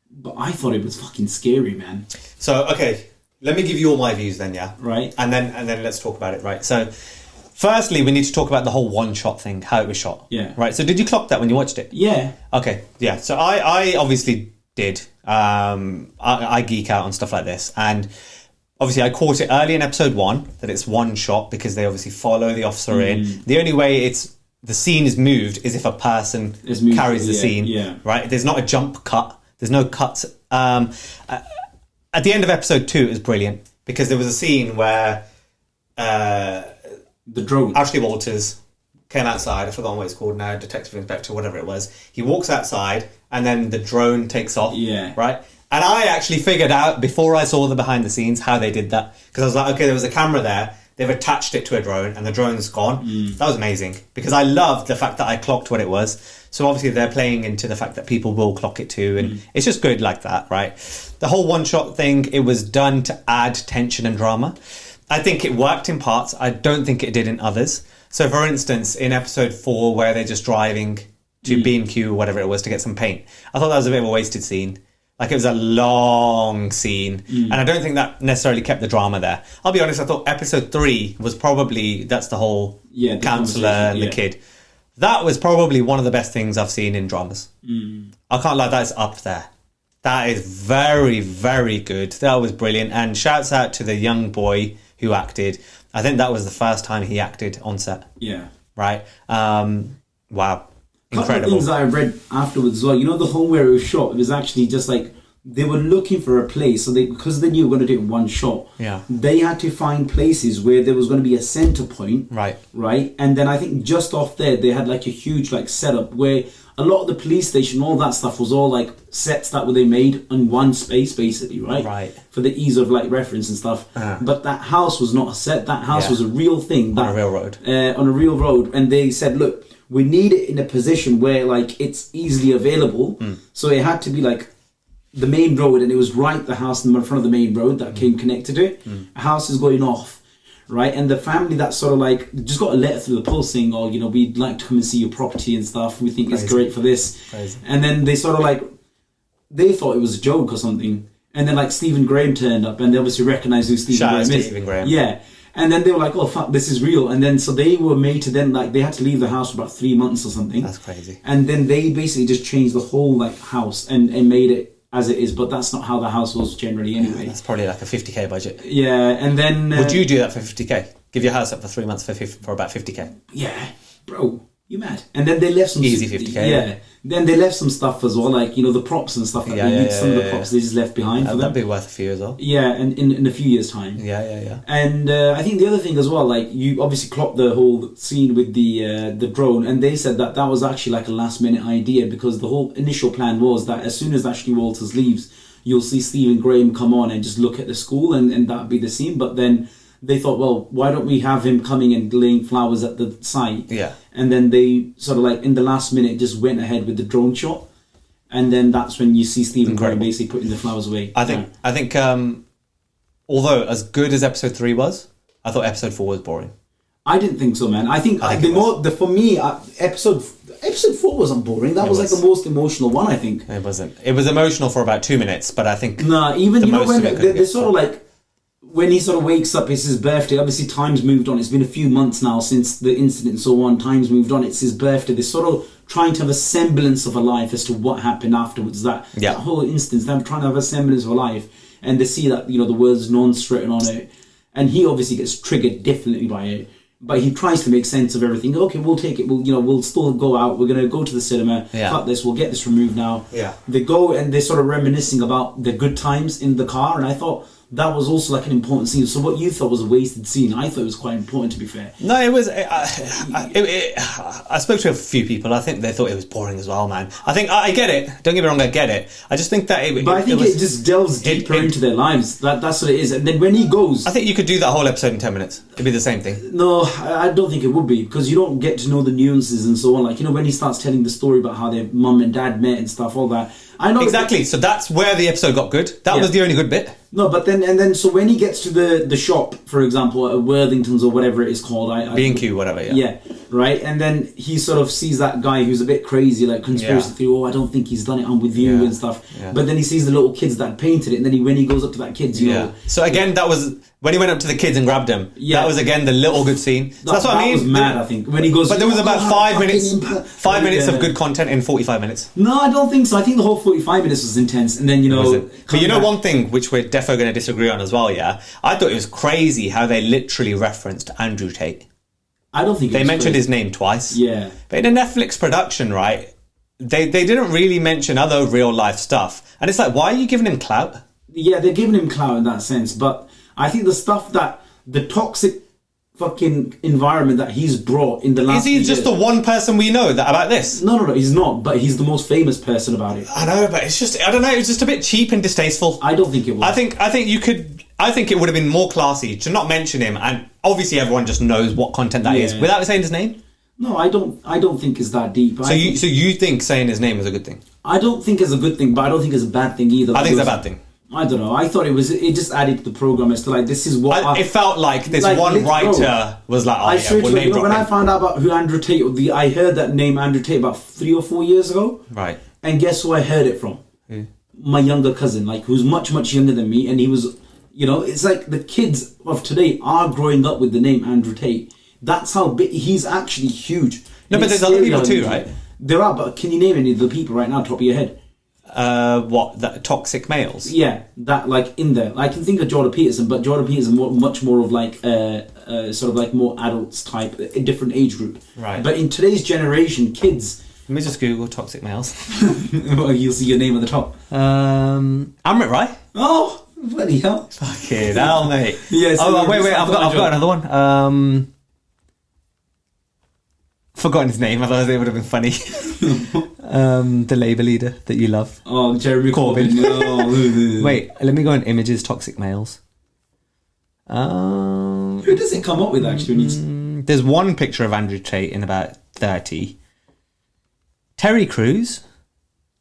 But I thought it was fucking scary, man. So, okay, let me give you all my views then, yeah? Right. And then let's talk about it, right? So, firstly, we need to talk about the whole one-shot thing, how it was shot. Yeah. Right, so did you clock that when you watched it? Yeah. Okay, yeah. So I obviously did. I geek out on stuff like this, and... Obviously, I caught it early in episode 1 that it's one shot because they obviously follow the officer in. The only way the scene is moved is if a person carries the scene. Yeah. Right? There's not a jump cut. There's no cuts. At the end of episode 2, it was brilliant because there was a scene where the drone. Ashley Walters came outside. I forgot what it's called now. Detective Inspector, whatever it was. He walks outside and then the drone takes off. Yeah. Right? And I actually figured out, before I saw the behind the scenes, how they did that. Because I was like, okay, there was a camera there. They've attached it to a drone and the drone's gone. That was amazing. Because I loved the fact that I clocked what it was. So obviously they're playing into the fact that people will clock it too. And it's just good like that, right? The whole one-shot thing, it was done to add tension and drama. I think it worked in parts. I don't think it did in others. So for instance, in episode 4, where they're just driving to B&Q or whatever it was to get some paint, I thought that was a bit of a wasted scene. Like, it was a long scene. And I don't think that necessarily kept the drama there. I'll be honest, I thought episode 3 was probably... That's the whole counsellor and the kid. That was probably one of the best things I've seen in dramas. I can't lie, that's up there. That is very, very good. That was brilliant. And shouts out to the young boy who acted. I think that was the first time he acted on set. Yeah. Right? Wow. Incredible. Couple of things that I read afterwards as well. You know the home where it was shot? It was actually just like they were looking for a place, so because they knew we were going to do it in one shot. Yeah. They had to find places where there was going to be a center point. Right. Right. And then I think just off there, they had like a huge like setup where a lot of the police station, all that stuff was all like sets that they made in one space, basically, right? Right. For the ease of like reference and stuff. But that house was not a set. That house was a real thing. On a real road. On a real road. And they said, look, we need it in a position where like it's easily available. So it had to be like the main road, and it was right the house in front of the main road that came connected to it. A house is going off, right? And the family that sort of like just got a letter through the post saying, oh, you know, we'd like to come and see your property and stuff. We think it's great for this. Crazy. And then they sort of like, they thought it was a joke or something. And then like Stephen Graham turned up, and they obviously recognised who Stephen Graham is. Stephen Graham. Yeah. And then they were like, oh, fuck, this is real. And then so they were made to then, like, they had to leave the house for about 3 months or something. That's crazy. And then they basically just changed the whole, like, house and made it as it is. But that's not how the house was generally anyway. That's probably like a 50k budget. Yeah, and then... Would you do that for 50k? Give your house up for 3 months for about 50k? Yeah, bro. You mad? And then they left some... Easy 50k. Yeah. Then they left some stuff as well, like, you know, the props and stuff. Like some of the props they just left behind for them. That'd be worth a few as well. Yeah, and in a few years' time. Yeah. And I think the other thing as well, like, you obviously clocked the whole scene with the drone, and they said that was actually like a last-minute idea, because the whole initial plan was that as soon as Ashley Walters leaves, you'll see Stephen Graham come on and just look at the school, and that'd be the scene. But then they thought, well, why don't we have him coming and laying flowers at the site? Yeah. And then they sort of like in the last minute just went ahead with the drone shot, and then that's when you see Stephen Graham basically putting the flowers away. I think although as good as episode 3 was, I thought episode 4 was boring. I didn't think so, man. I think for me, episode 4 wasn't boring. That was like the most emotional one, I think. It wasn't. It was emotional for about 2 minutes, but I think even you know when they sort of like. When he sort of wakes up, it's his birthday. Obviously, time's moved on. It's been a few months now since the incident and so on. Time's moved on. It's his birthday. They're sort of trying to have a semblance of a life as to what happened afterwards. That whole instance, they're trying to have a semblance of a life. And they see that, you know, the words nonce written on it. And he obviously gets triggered differently by it. But he tries to make sense of everything. Okay, we'll take it. We'll still go out. We're going to go to the cinema. Fuck this. We'll get this removed now. Yeah. They go and they're sort of reminiscing about the good times in the car. And I thought... that was also like an important scene. So what you thought was a wasted scene, I thought it was quite important, to be fair. No, it was... I spoke to a few people. I think they thought it was boring as well, man. I think... I get it. Don't get me wrong, I get it. I just think that it... But I think it just delves deeper into their lives. That's what it is. And then when he goes... I think you could do that whole episode in 10 minutes. It'd be the same thing. No, I don't think it would be. Because you don't get to know the nuances and so on. Like, you know, when he starts telling the story about how their mum and dad met and stuff, all that... I know exactly. So that's where the episode got good. That was the only good bit. No, but then so when he gets to the shop, for example, at Worthington's or whatever it is called, B&Q, whatever. Yeah, right. And then he sort of sees that guy who's a bit crazy, like conspiracy theory. Oh, I don't think he's done it. I'm with you and stuff. Yeah. But then he sees the little kids that painted it, and then when he goes up to that kids, you know. So again, that was when he went up to the kids and grabbed them. Yeah. That was again the little good scene. So that's what I mean. That was mad, I think, when he goes. But there was about 5 minutes. 5 minutes of good content in 45 minutes. No, I don't think so. I think the whole 45 minutes was intense, and then you know. But you know one thing which we're defo going to disagree on as well. Yeah, I thought it was crazy how they literally referenced Andrew Tate. I don't think they mentioned his name twice. Yeah, but in a Netflix production, right? They didn't really mention other real life stuff, and it's like, why are you giving him clout? Yeah, they're giving him clout in that sense, but I think the stuff that the toxic fucking environment that he's brought in the last... Is he just the one person we know that about this? No, he's not, but he's the most famous person about it. I know, but it's just, I don't know, it's just a bit cheap and distasteful. I don't think it was. I think you could... I think it would have been more classy to not mention him, and obviously everyone just knows what content that is without saying his name. No, I don't think it's that deep. So you think saying his name is a good thing? I don't think it's a good thing, but I don't think it's a bad thing either. I think it's a bad thing. I don't know. I thought it just added to the program as to like, this is what... it felt like this like, one writer was like, when I found out about who Andrew Tate was, I heard that name Andrew Tate about 3 or 4 years ago. Right. And guess who I heard it from? My younger cousin, like, who's much, much younger than me, and he was... You know, it's like the kids of today are growing up with the name Andrew Tate. That's how big... He's actually huge. No, but there's other people too, right? There are, but can you name any of the people right now, top of your head? That toxic males? Yeah, that, like, in there. I can think of Jordan Peterson, but Jordan Peterson much more of, like, sort of, like, more adults type, a different age group. Right. But in today's generation, kids Let me just Google toxic males. Well, you'll see your name at the top. Amrit, right? Oh, bloody hell. Fucking hell, mate. Yes. Wait, I've got another one. Forgotten his name, otherwise it would have been funny. The Labour leader that you love. Oh, Jeremy Corbyn. No. Wait, let me go on images, toxic males. Who does it come up with, actually? There's one picture of Andrew Tate in about 30. Terry Crews.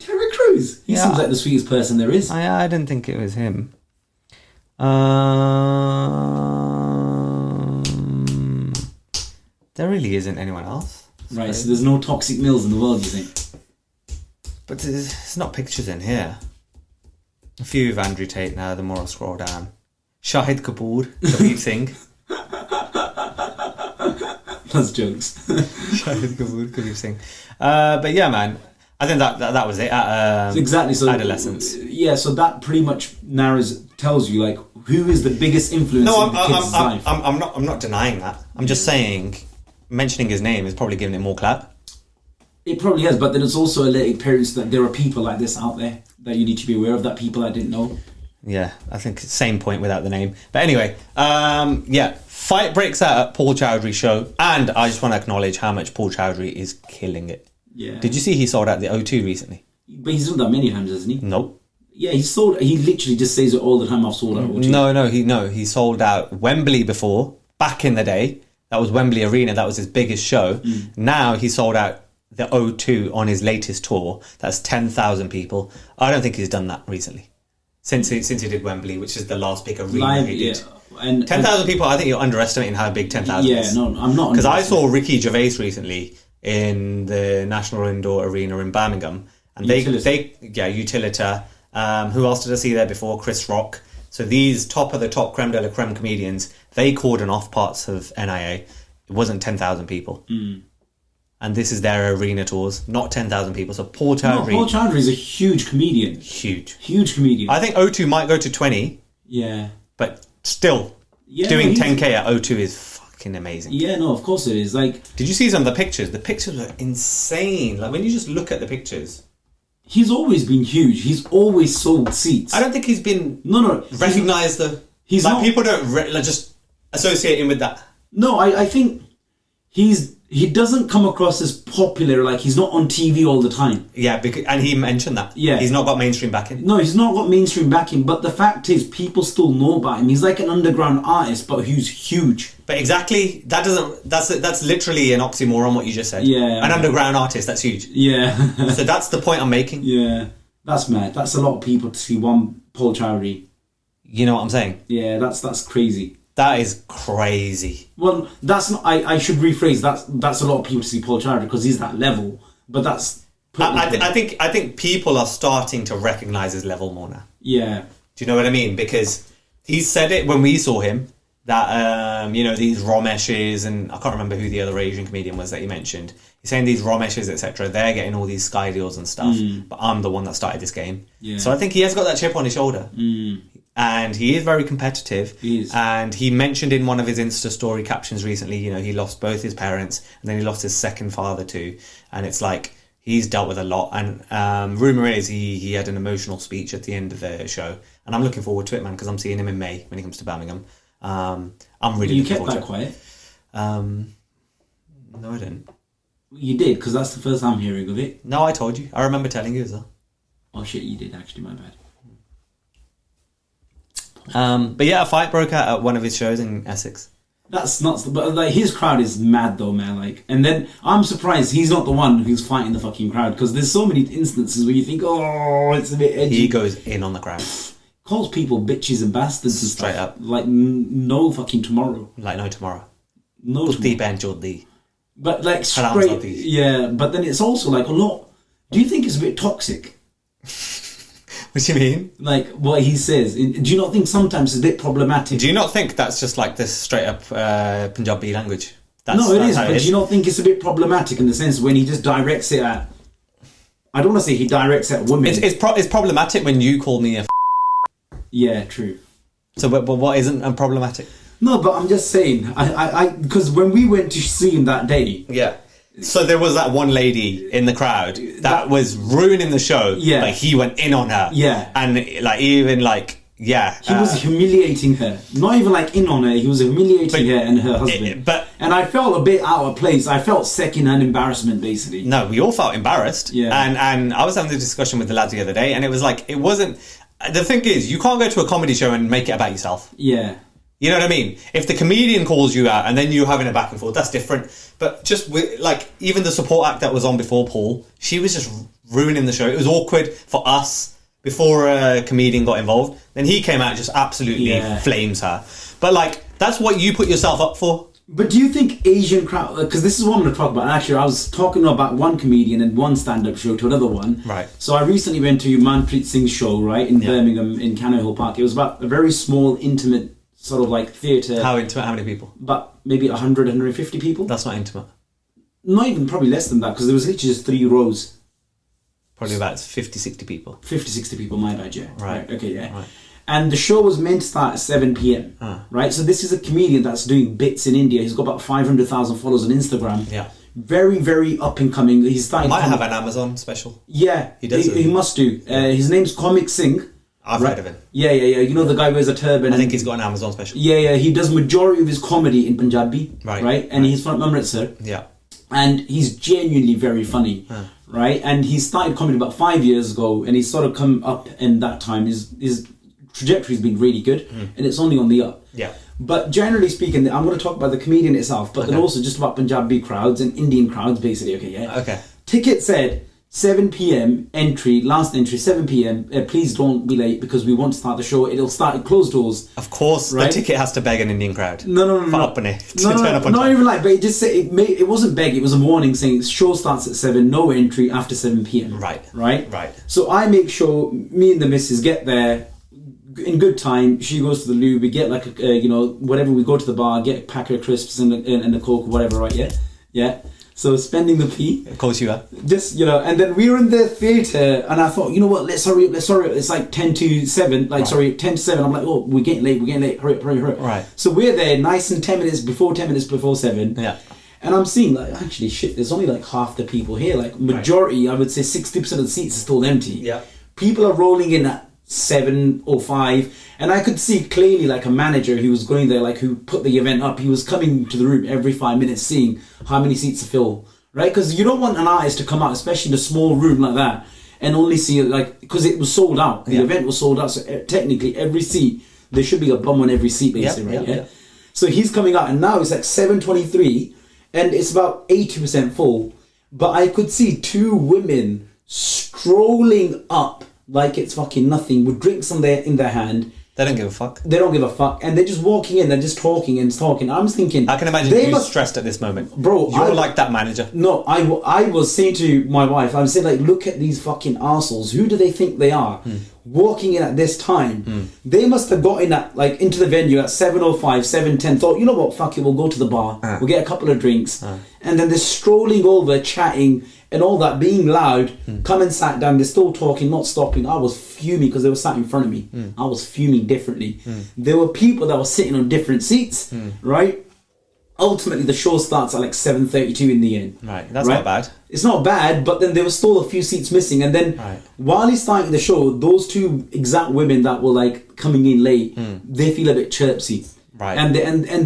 Terry Crews? He seems like the sweetest person there is. I didn't think it was him. There really isn't anyone else. Right, so there's no toxic males in the world, you think? But there's not pictures in here. A few of Andrew Tate now, the more I scroll down. Shahid Kapoor, Kabir Singh. That's jokes. Shahid Kapoor, Kabir Singh. But yeah, man, I think that was it. Exactly. So Adolescence. Yeah, so that pretty much tells you like who is the biggest influence in the kid's life. I'm not denying that. I'm just saying, mentioning his name is probably giving it more clap. It probably has, but then it's also alerting parents that there are people like this out there that you need to be aware of, that people I didn't know. Yeah, I think same point without the name. But anyway, fight breaks out at Paul Chowdhry's show, and I just want to acknowledge how much Paul Chowdhry is killing it. Yeah. Did you see he sold out the O2 recently? But he's done that many times, hasn't he? Nope. Yeah, he literally just says it all the time. I've sold out O2. He sold out Wembley before, back in the day. That was Wembley Arena. That was his biggest show. Now he sold out the O2 on his latest tour. That's 10,000 people. I don't think he's done that recently. Since he did Wembley, which is the last big arena he did. And 10,000 people, I think you're underestimating how big 10,000 is. Yeah, no, I'm not. Because I saw Ricky Gervais recently in the National Indoor Arena in Birmingham. And Utilita. Who else did I see there before? Chris Rock. So these top of the top creme de la creme comedians, they cordon off parts of NIA. It wasn't 10,000 people. And this is their arena tours, not 10,000 people. So Paul Chowdhry... Paul Chowdhry is a huge comedian. Huge comedian. I think O2 might go to 20. Yeah. But still, doing 10k at O2 is fucking amazing. Yeah, no, of course it is. Like, did you see some of the pictures? The pictures were insane. Like, when you just look at the pictures... He's always been huge. He's always sold seats. I don't think he's been... No. Recognised the... He's like, not... people don't just associate him with that. No, I think he doesn't come across as popular, like he's not on TV all the time. Yeah, and he mentioned that. Yeah. He's not got mainstream backing. No, he's not got mainstream backing, but the fact is people still know about him. He's like an underground artist, but who's huge. But exactly, that's literally an oxymoron what you just said. Yeah. An underground artist, that's huge. Yeah. So that's the point I'm making. Yeah. That's mad. That's a lot of people to see one Paul Chowdhry. You know what I'm saying? Yeah, that's crazy. That is crazy. Well, that's not. I should rephrase. That's a lot of people to see Paul Chowdhry because he's that level. But that's. I think people are starting to recognise his level more now. Yeah. Do you know what I mean? Because he said it when we saw him that these Romeshes, and I can't remember who the other Asian comedian was that he mentioned. He's saying these Romeshes, etc. They're getting all these Sky deals and stuff, but I'm the one that started this game. Yeah. So I think he has got that chip on his shoulder. And he is very competitive. He is. And he mentioned in one of his Insta story captions recently, he lost both his parents and then he lost his second father too. And it's like, he's dealt with a lot. And rumour is he had an emotional speech at the end of the show. And I'm looking forward to it, man, because I'm seeing him in May when he comes to Birmingham. I'm really looking forward to it. You kept that quiet? No, I didn't. You did, because that's the first I'm hearing of it. No, I told you. I remember telling you as well. Oh shit, you did actually, my bad. But yeah, a fight broke out at one of his shows in Essex. That's nuts. But like, his crowd is mad though, man. Like, and then I'm surprised he's not the one who's fighting the fucking crowd, because there's so many instances where you think, oh, it's a bit edgy. He goes in on the crowd. Calls people bitches and bastards and stuff. Straight up. Like no fucking tomorrow. Like no tomorrow. No tomorrow. But like straight. Yeah, but then it's also like a lot. Do you think it's a bit toxic? What do you mean? Like what he says. Do you not think sometimes it's a bit problematic? Do you not think that's just like this straight up Punjabi language? No, it is. But do you not think it's a bit problematic in the sense when he just directs it at... I don't want to say he directs it at women. It's problematic when you call me a... Yeah, true. So, but what isn't problematic? No, but I'm just saying, because when we went to see him that day... Yeah. So there was that one lady in the crowd that was ruining the show. Yeah. Like he went in on her. Yeah. And like even like yeah. He was humiliating her. Not even like in on her, he was humiliating her and her husband. And I felt a bit out of place. I felt second-hand embarrassment, basically. No, we all felt embarrassed. Yeah. And I was having a discussion with the lads the other day, and it was like, it wasn't... The thing is, you can't go to a comedy show and make it about yourself. Yeah. You know what I mean? If the comedian calls you out and then you're having a back and forth, that's different. But just with, like, even the support act that was on before Paul, she was just ruining the show. It was awkward for us before a comedian got involved. Then he came out and just absolutely flames her. But, like, that's what you put yourself up for. But do you think Asian crowd... Because this is what I'm going to talk about. Actually, I was talking about one comedian and one stand-up show to another one. Right. So I recently went to Manpreet Singh's show, right, in Birmingham, in Cannock Hill Park. It was about a very small, intimate sort of like theatre. How intimate? How many people? About maybe 100, 150 people. That's not intimate. Not even, probably less than that, because there was literally just 3 rows. Probably about 50, 60 people. 50, 60 people, my bad, yeah. Right. Okay, yeah. Right. And the show was meant to start at 7 p.m. Right? So this is a comedian that's doing bits in India. He's got about 500,000 followers on Instagram. Yeah. Very, very up and coming. He's starting. Might have an Amazon special. Yeah, he does. He must do. His name's Comic Singh. I've heard of him. Yeah. You know the guy wears a turban. I think he's got an Amazon special. Yeah. He does majority of his comedy in Punjabi. Right. And he's from Amritsar. Yeah. And he's genuinely very funny. Right. And he started comedy about 5 years ago, and he's sort of come up in that time. His trajectory's been really good, and it's only on the up. Yeah. But generally speaking, I'm going to talk about the comedian itself, but then also just about Punjabi crowds and Indian crowds, basically. Okay, yeah. Okay. Ticket said 7 p.m. entry, last entry 7 p.m. Please don't be late because we want to start the show. It'll start at closed doors. Of course, right? The ticket has to beg an Indian crowd. No. Not even like, but it just said it wasn't beg. It was a warning saying show starts at 7, no entry after 7 p.m. Right. So I make sure me and the missus get there in good time. She goes to the loo. We get like whatever. We go to the bar, get a pack of crisps and a Coke, whatever. Right? Yeah. So spending the fee. Of course you are. Just and then we were in the theatre, and I thought, you know what? Let's hurry up. It's like 10 to 7. 10 to 7. I'm like, oh, we're getting late. Hurry up. Right. So we're there, nice and 10 minutes before 7. Yeah. And I'm seeing like, actually, shit. There's only like half the people here. Like majority, I would say 60% of the seats are still empty. Yeah. People are rolling in at 7:05, and I could see clearly like a manager who was going there, like who put the event up. He was coming to the room every 5 minutes, seeing how many seats are filled, right? Because you don't want an artist to come out, especially in a small room like that, and only see it like because it was sold out. The event was sold out, so technically every seat there should be a bum on every seat, basically, right? Yeah. So he's coming out, and now it's like 7:23, and it's about 80% full. But I could see 2 women strolling up like it's fucking nothing, with drinks in their hand. They don't give a fuck. They don't give a fuck, and they're just walking in. They're just talking and talking. I'm thinking, I can imagine you're stressed at this moment, bro. You're like that manager. No, I was saying to my wife, I was saying like, look at these fucking arseholes. Who do they think they are? Walking in at this time. They must have got in at like into the venue at 7:05, 7:10. Thought, you know what? Fuck it, we'll go to the bar. We'll get a couple of drinks, and then they're strolling over, chatting. And all that, being loud, come and sat down, they're still talking, not stopping. I was fuming because they were sat in front of me. I was fuming differently. There were people that were sitting on different seats, right? Ultimately, the show starts at like 7:32 in the end. Right, that's not bad. It's not bad, but then there were still a few seats missing. And then while he's starting the show, those 2 exact women that were like coming in late, they feel a bit chirpsy. Right. And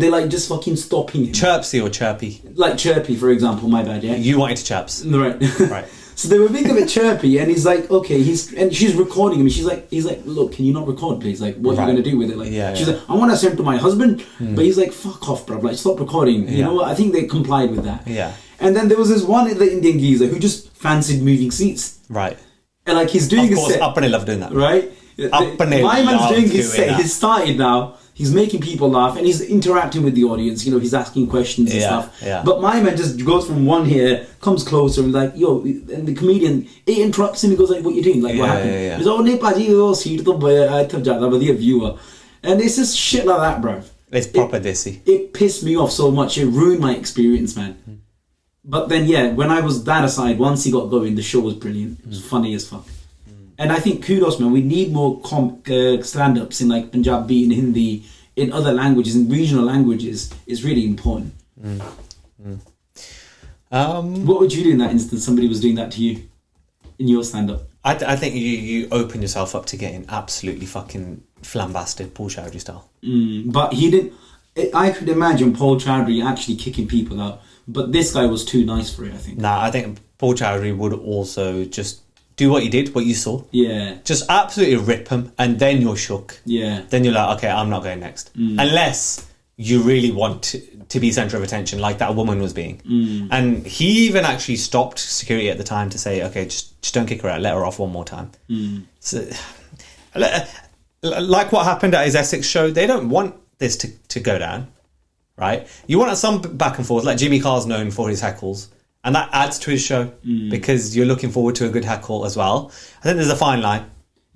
they're like just fucking stopping him. Chirpsy or chirpy? Like chirpy, for example, my bad, yeah? You wanted to chirps. Right. Right. So they were being a bit chirpy, and he's like, okay, and she's recording him, and he's like, look, can you not record, please? Like, what are you going to do with it? Like, she's like, I want to send it to my husband, but he's like, fuck off, bro, like, stop recording. You know what? I think they complied with that. Yeah. And then there was this one, the Indian geezer, who just fancied moving seats. Right. And like, he's doing his set. Uppany love doing that. Right? My man's doing his set. He's started now. He's making people laugh, and he's interacting with the audience. You know, he's asking questions and stuff. Yeah. But my man just goes from one here, comes closer, and like, yo, and the comedian, he interrupts him. He goes like, "What you doing? Like, what happened?" He's like, "Oh, nahi paji, oh, seat to jata vadiya viewer," and it's just shit like that, bro. It's proper dissy. It pissed me off so much. It ruined my experience, man. But then, when I was that aside, once he got going, the show was brilliant. It was funny as fuck. And I think kudos, man. We need more stand-ups in like Punjabi and Hindi, in other languages, in regional languages, is really important. What would you do in that instance? Somebody was doing that to you in your stand-up. I think you open yourself up to getting absolutely fucking flambasted, Paul Chowdhry style. But he didn't. I could imagine Paul Chowdhry actually kicking people out, but this guy was too nice for it, I think. Nah, I think Paul Chowdhry would also just do what he did, what you saw. Yeah. Just absolutely rip him, and then you're shook. Yeah. Then you're like, okay, I'm not going next. Unless you really want to be centre of attention, like that woman was being. And he even actually stopped security at the time to say, okay, just don't kick her out, let her off one more time. So, like what happened at his Essex show, they don't want this to go down, right? You want some back and forth, like Jimmy Carr's known for his heckles, and that adds to his show because you're looking forward to a good heckle as well. I think there's a fine line.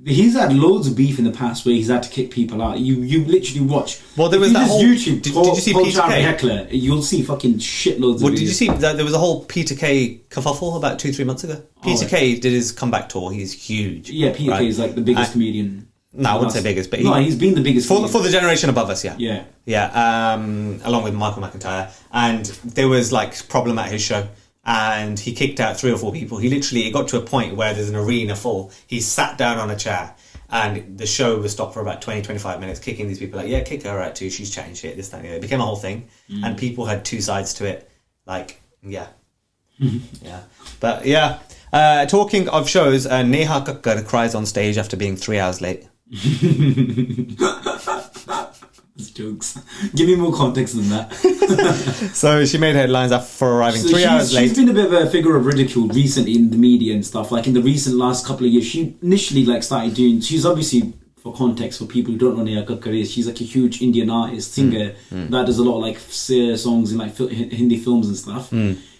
He's had loads of beef in the past where he's had to kick people out. You literally watch. Well, there was that whole YouTube. Did you see Peter Kay? Heckler? You'll see fucking shitloads. Well, of did you videos. see that there was a whole Peter Kay kerfuffle about 2-3 months ago? Peter Kay did his comeback tour. He's huge. Yeah, Peter Kay is like the biggest comedian. No, I wouldn't say biggest, but he's been the biggest for the generation above us. Yeah. Along with Michael McIntyre, and there was like problem at his show. And he kicked out 3 or 4 people. It got to a point where there's an arena full. He sat down on a chair and the show was stopped for about 20-25 minutes, kicking these people like, yeah, kick her out too, she's chatting shit, this, that, and the other. It became a whole thing. And people had 2 sides to it. Like, yeah. Yeah. But yeah, talking of shows, Neha Kakkar cries on stage after being 3 hours late. It's jokes. Give me more context than that. So she made headlines after arriving 3 hours late. She's been a bit of a figure of ridicule recently in the media and stuff. Like in the recent last couple of years, she initially started doing. She's obviously, for context, for people who don't know Neha Kakkar is, she's like a huge Indian artist, singer that does a lot of songs in like Hindi films and stuff.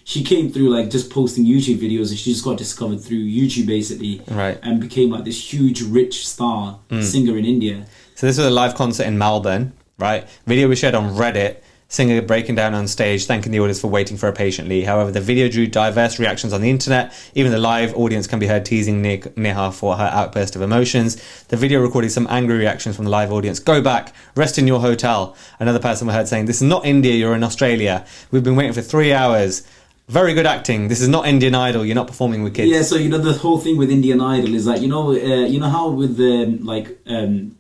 She came through like just posting YouTube videos, and she just got discovered through YouTube basically, right? And became like this huge, rich star singer in India. So this was a live concert in Melbourne. Right, video was shared on Reddit, singer breaking down on stage, thanking the audience for waiting for her patiently. However, the video drew diverse reactions on the internet. Even the live audience can be heard teasing Neha for her outburst of emotions. The video recorded some angry reactions from the live audience. Go back, rest in your hotel. Another person was heard saying, this is not India, you're in Australia. We've been waiting for 3 hours. Very good acting. This is not Indian Idol. You're not performing with kids. Yeah, so the whole thing with Indian Idol is like, you know how with the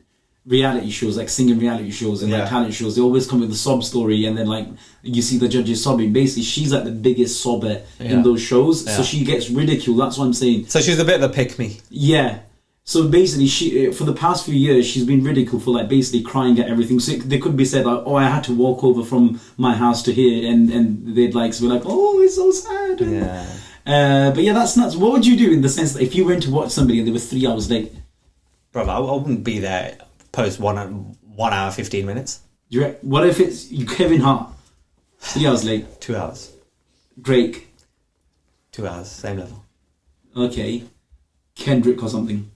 reality shows, like singing reality shows and like talent shows, they always come with a sob story, and then like you see the judges sobbing. Basically, she's like the biggest sobber in those shows, so she gets ridiculed. That's what I'm saying. So she's a bit of a pick-me. Yeah. So basically, she for the past few years, she's been ridiculed for like basically crying at everything. So they could be said like, oh, I had to walk over from my house to here, and they'd like be like, oh, it's so sad. Yeah. But yeah, that's nuts. What would you do in the sense that if you went to watch somebody and they were 3 hours late? Bro, I wouldn't be there post 1 hour 15 minutes. What if it's Kevin Hart 3 hours late? 2 hours. Drake 2 hours, same level. Okay. Kendrick or something.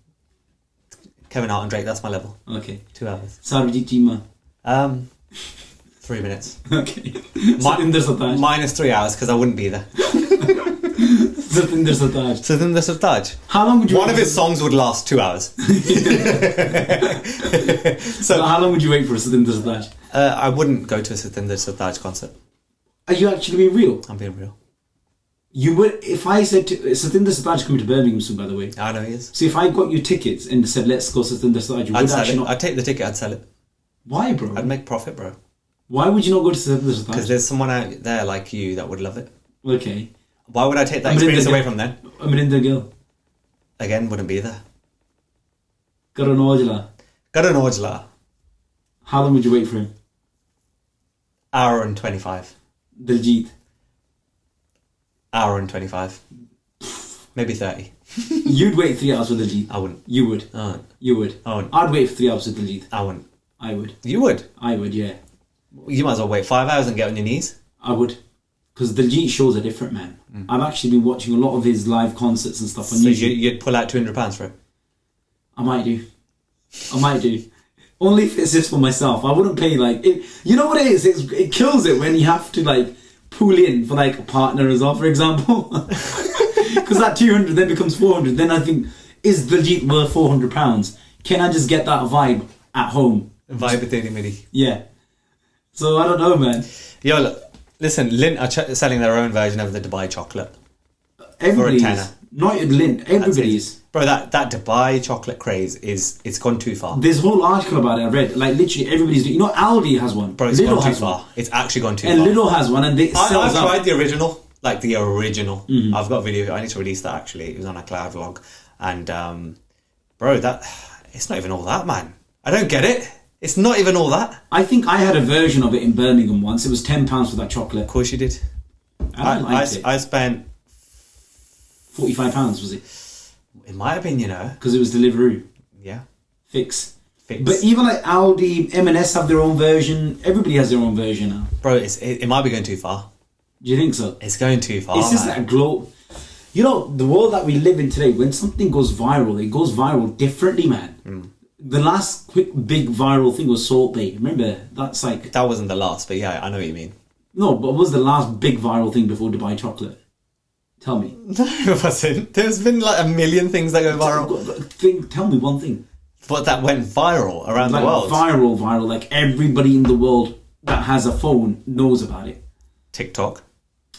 Kevin Hart and Drake, that's my level. Okay. 2 hours. Sarojit Jima. 3 minutes. Okay. Minus 3 hours because I wouldn't be there. Satinder Sartaaj. How long would you? One of his songs would last 2 hours. So how long would you wait for Satinder Sartaaj? I wouldn't go to a Satinder Sartaaj concert. Are you actually being real? I'm being real. You would, if I said to Satinder Sartaaj coming to Birmingham soon, by the way. I know he is. So if I got you tickets and said let's go Satinder Sartaaj, I'd sell it. I'd take the ticket. I'd sell it. Why, bro? I'd make profit, bro. Why would you not go to Satinder Sartaaj? Because there's someone out there like you that would love it. Okay. Why would I take that experience away from them? I'm an Indian girl. Again, wouldn't be there. Karan Ojla. How long would you wait for him? Hour and 25. Diljit. Hour and 25. Maybe 30. You'd wait 3 hours for Diljit. I wouldn't. You would. I wouldn't. You would. I wouldn't. I'd wait for 3 hours for Diljit. I wouldn't. I would. You would? I would, yeah. You might as well wait 5 hours and get on your knees. I would. Because Diljit shows are different, man. I've actually been watching a lot of his live concerts and stuff on YouTube. So you'd pull out £200 for it? I might do. Only if it's just for myself. I wouldn't pay like... you know what it is? It kills it when you have to like pull in for like a partner as well, for example. Because that 200 then becomes 400. Then I think, is Diljit worth £400? Can I just get that vibe at home? Vibe with Daily Midi. Yeah. So I don't know, man. Yo, look. Listen, Lindt are selling their own version of the Dubai chocolate. Everybody's. For a tenner. Not Lindt, everybody's. Bro, that Dubai chocolate craze it's gone too far. There's a whole article about it I read. Like, literally, everybody's doing... You know, Aldi has one. Bro, it's Lidl gone too has far. one. It's actually gone too and far. And Lidl has one, and they sell I've tried the original. Like, the original. I've got a video. I need to release that, actually. It was on a cloud vlog. And, bro, it's not even all that, man. I don't get it. It's not even all that. I think I had a version of it in Birmingham once. It was £10 for that chocolate. Of course you did. I spent... £45, was it? It might have been, you know. Because it was Deliveroo. Yeah. Fix. But even like Aldi, M&S have their own version. Everybody has their own version now. Bro, it might be going too far. Do you think so? It's going too far, It's just like a glow. You know, the world that we live in today, when something goes viral, it goes viral differently, man. The last quick big viral thing was Salt Bay. Remember? That's like... That wasn't the last, but yeah, I know what you mean. No, but what was the last big viral thing before Dubai chocolate? Tell me. No, it wasn't. There's been like a million things that go viral. Tell me one thing. But that went viral around the world. Viral. Like everybody in the world that has a phone knows about it. TikTok.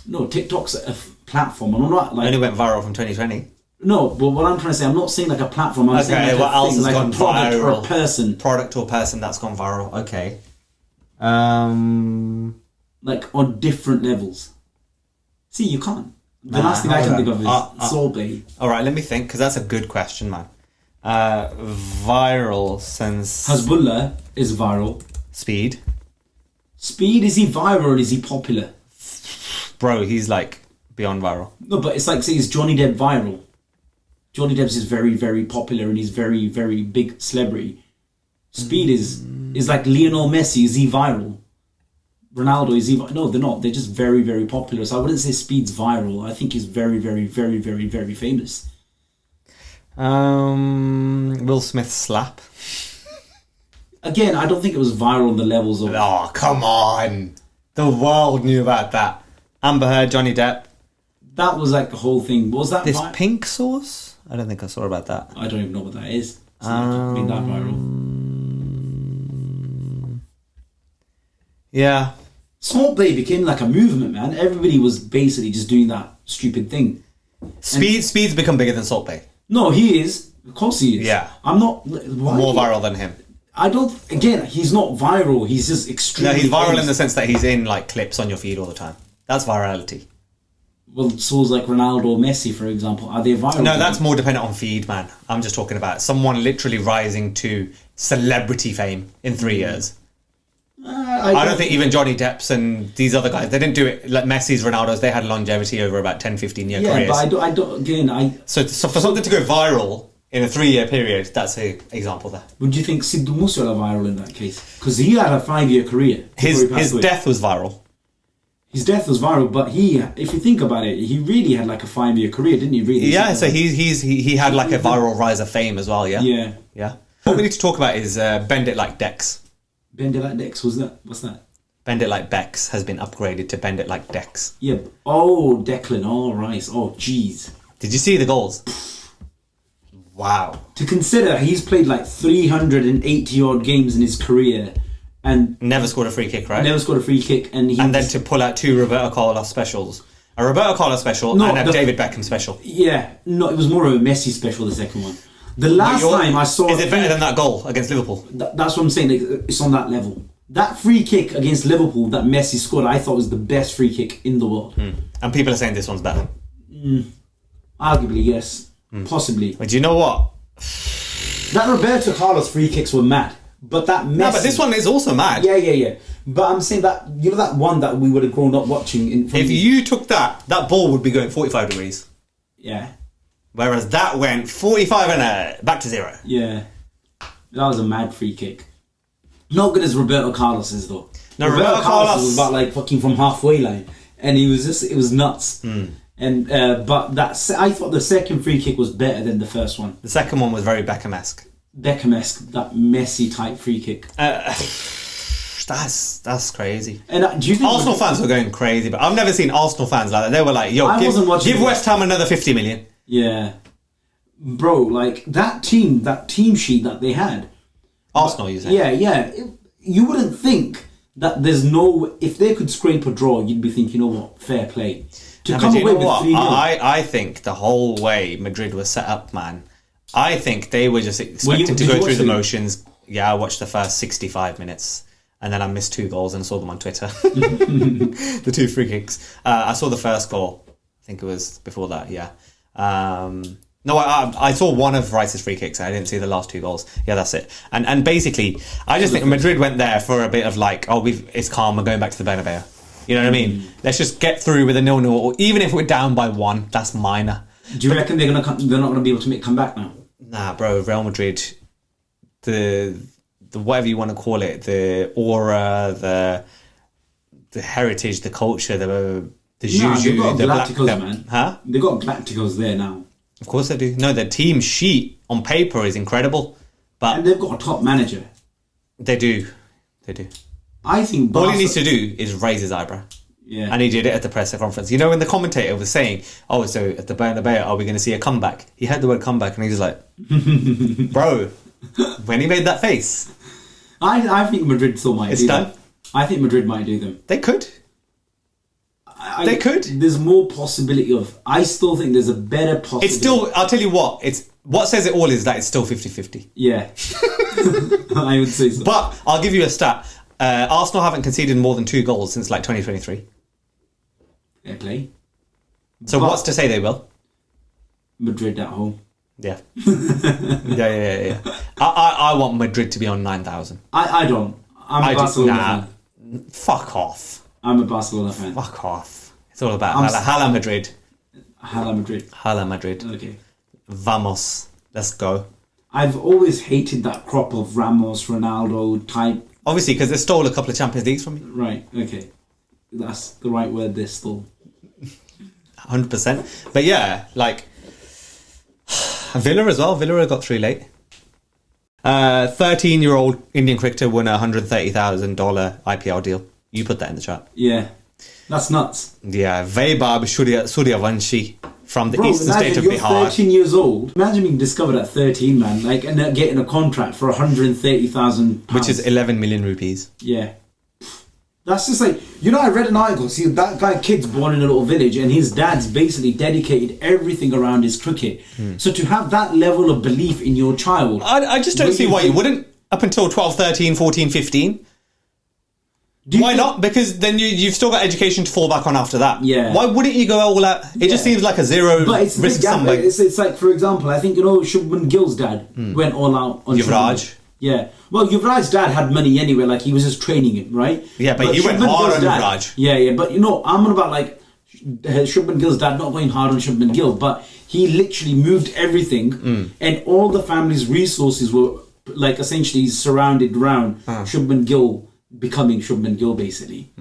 No, TikTok's a platform. I'm not like... It only went viral from 2020. No, but what I'm trying to say, I'm not saying like a platform. I'm saying like what else has like gone a product viral? or a person. Product or person that's gone viral. Okay. Like on different levels. See, you can't. The last thing I can think of is Salt Bay. All right, let me think, because that's a good question, man. Viral since... Hezbollah is viral. Speed. Speed, is he viral or is he popular? Bro, he's like beyond viral. No, but it's like, say, is Johnny Depp viral? Johnny Depp is very, very popular and he's very, very big celebrity. Speed is like Lionel Messi, is he viral? Ronaldo, is he... No, they're not. They're just very, very popular. So I wouldn't say Speed's viral. I think he's very, very, very, very, very famous. Will Smith's slap. Again, I don't think it was viral on the levels of... Oh, come on. The world knew about that. Amber Heard, Johnny Depp. That was like the whole thing. Was that... This pink sauce? I don't think I saw about that. I don't even know what that is. It's not been that viral. Yeah. Salt Bay became like a movement, man. Everybody was basically just doing that stupid thing. Speed's become bigger than Salt Bay. No, he is. Of course he is. Yeah. I'm not... More viral than him. I don't... Again, he's not viral. He's just extremely... No, he's viral famous. in the sense that he's in like clips on your feed all the time. That's virality. Well, so's like Ronaldo or Messi, for example. Are they viral? No, that's more dependent on feed, man. I'm just talking about someone literally rising to celebrity fame in 3 years. I don't think even Johnny Depp's and these other guys, they didn't do it like Messi's, Ronaldo's. They had longevity over about 10, 15 year careers. Yeah, but I don't. Again, So for something to go viral in a 3 year period, that's an example there. Would you think Sidhu was viral in that case? Because he had a 5-year career. His death was viral. His death was viral, but if you think about it, he really had like a 5-year career, didn't he? Really? Yeah, so he had like a viral rise of fame as well. Yeah. Yeah. What we need to talk about is Bend It Like Dex. Bend It Like Dex, what's that? Bend It Like Bex has been upgraded to Bend It Like Dex. Yeah. Oh, Declan. Oh, Rice. Oh, jeez. Did you see the goals? Wow. To consider, he's played like 380 odd games in his career, and never scored a free kick, right? Never scored a free kick, and then to pull out 2 Roberto Carlos specials, a Roberto Carlos special and a David Beckham special. Yeah, no, it was more of a Messi special. The second one. The last time I saw... Is it better than that goal against Liverpool? That's what I'm saying. It's on that level. That free kick against Liverpool that Messi scored, I thought was the best free kick in the world. And people are saying this one's better. Arguably, yes. Possibly. But you know what? That Roberto Carlos free kicks were mad. But that Messi... No, but this one is also mad. Yeah. But I'm saying that, you know that one that we would have grown up watching... If you took that ball would be going 45 degrees. Yeah. Whereas that went 45 and back to 0. Yeah. That was a mad free kick. Not good as Roberto Carlos is, though. No, Roberto Carlos was about like fucking from halfway line. And he was just... It was nuts. And but I thought the second free kick was better than the first one. The second one was very Beckham-esque. Beckham-esque, that Messi type free kick. That's crazy. And do you think Arsenal fans were going crazy? But I've never seen Arsenal fans like that. They were like, "Yo, give West Ham another 50 million." Yeah, bro, like that team sheet that they had. Arsenal, you say? Yeah. You wouldn't think That there's no... If they could scrape a draw, you'd be thinking, you know what, fair play. To come away with 3-0. I think the whole way Madrid was set up, man, I think they were just expecting to go through the motions. Yeah, I watched the first 65 minutes. And then I missed 2 goals and saw them on Twitter. The 2 free kicks. I saw the first goal. I think it was before that, yeah. No, I saw one of Rice's free kicks. I didn't see the last 2 goals. Yeah, that's it. And basically, I just think Madrid went there for a bit of like, it's calm, we're going back to the Bernabeu. You know what I mean? Let's just get through with a 0-0. Or even if we're down by 1, that's minor. Do you reckon they're not going to be able to make a comeback now? Nah, bro. Real Madrid, the whatever you want to call it, the aura, the heritage, the culture, the juju, got the Galacticos, black, man. Huh? They've got Galacticos there now. Of course they do. No, the team sheet on paper is incredible, but and they've got a top manager. They do. I think all he needs to do is raise his eyebrow. Yeah. And he did it at the press conference. You know, when the commentator was saying, "Oh, so at the Bernabeu, are we going to see a comeback?" He heard the word comeback, and he was like, "Bro." When he made that face, I think Madrid still might. It's done. I think Madrid might do them. They could. They could. There's more possibility of. I still think there's a better possibility. It's still. I'll tell you what. What says it all is that it's still 50-50. Yeah, I would say so. But I'll give you a stat. Arsenal haven't conceded more than 2 goals since like 2023. Fair play. So what's to say they will? Madrid at home. Yeah. Yeah. I want Madrid to be on 9,000. I don't. I'm a Barcelona fan. Fuck off. I'm a Barcelona fan. Fuck off. It's all about Hala Madrid. Hala Madrid. Hala Madrid. Okay. Vamos. Let's go. I've always hated that crop of Ramos, Ronaldo type. Obviously, because they stole a couple of Champions Leagues from you. Right, okay. That's the right word, they stole. 100%. But yeah, like... Villa as well. Villa got through late. 13-year-old Indian cricketer won a $130,000 IPL deal. You put that in the chat. Yeah. That's nuts. Yeah. Vaibhav Suryavanshi from the eastern state of Bihar. You're 13 years old. Imagine being discovered at 13, man. Like, and getting a contract for £130,000. Which is 11 million rupees. Yeah. That's just like, you know, I read an article, see, that kid's born in a little village and his dad's basically dedicated everything around his cricket. So to have that level of belief in your child... I just don't see why you wouldn't, up until 12, 13, 14, 15. Why not? Because then you've still got education to fall back on after that. Yeah. Why wouldn't you go all out? It just seems like a zero risk sum. It's like, for example, I think, you know, Shubman Gill's dad went all out on Yuvraj. Yeah. Well, Yuvraj's dad had money anyway, like he was just training him, right? Yeah, but he went hard on Yuvraj. Yeah, but you know, I'm on about like Shubman Gill's dad not going hard on Shubman Gill, but he literally moved everything and all the family's resources were like essentially surrounded around Shubman Gill becoming Shubman Gill basically.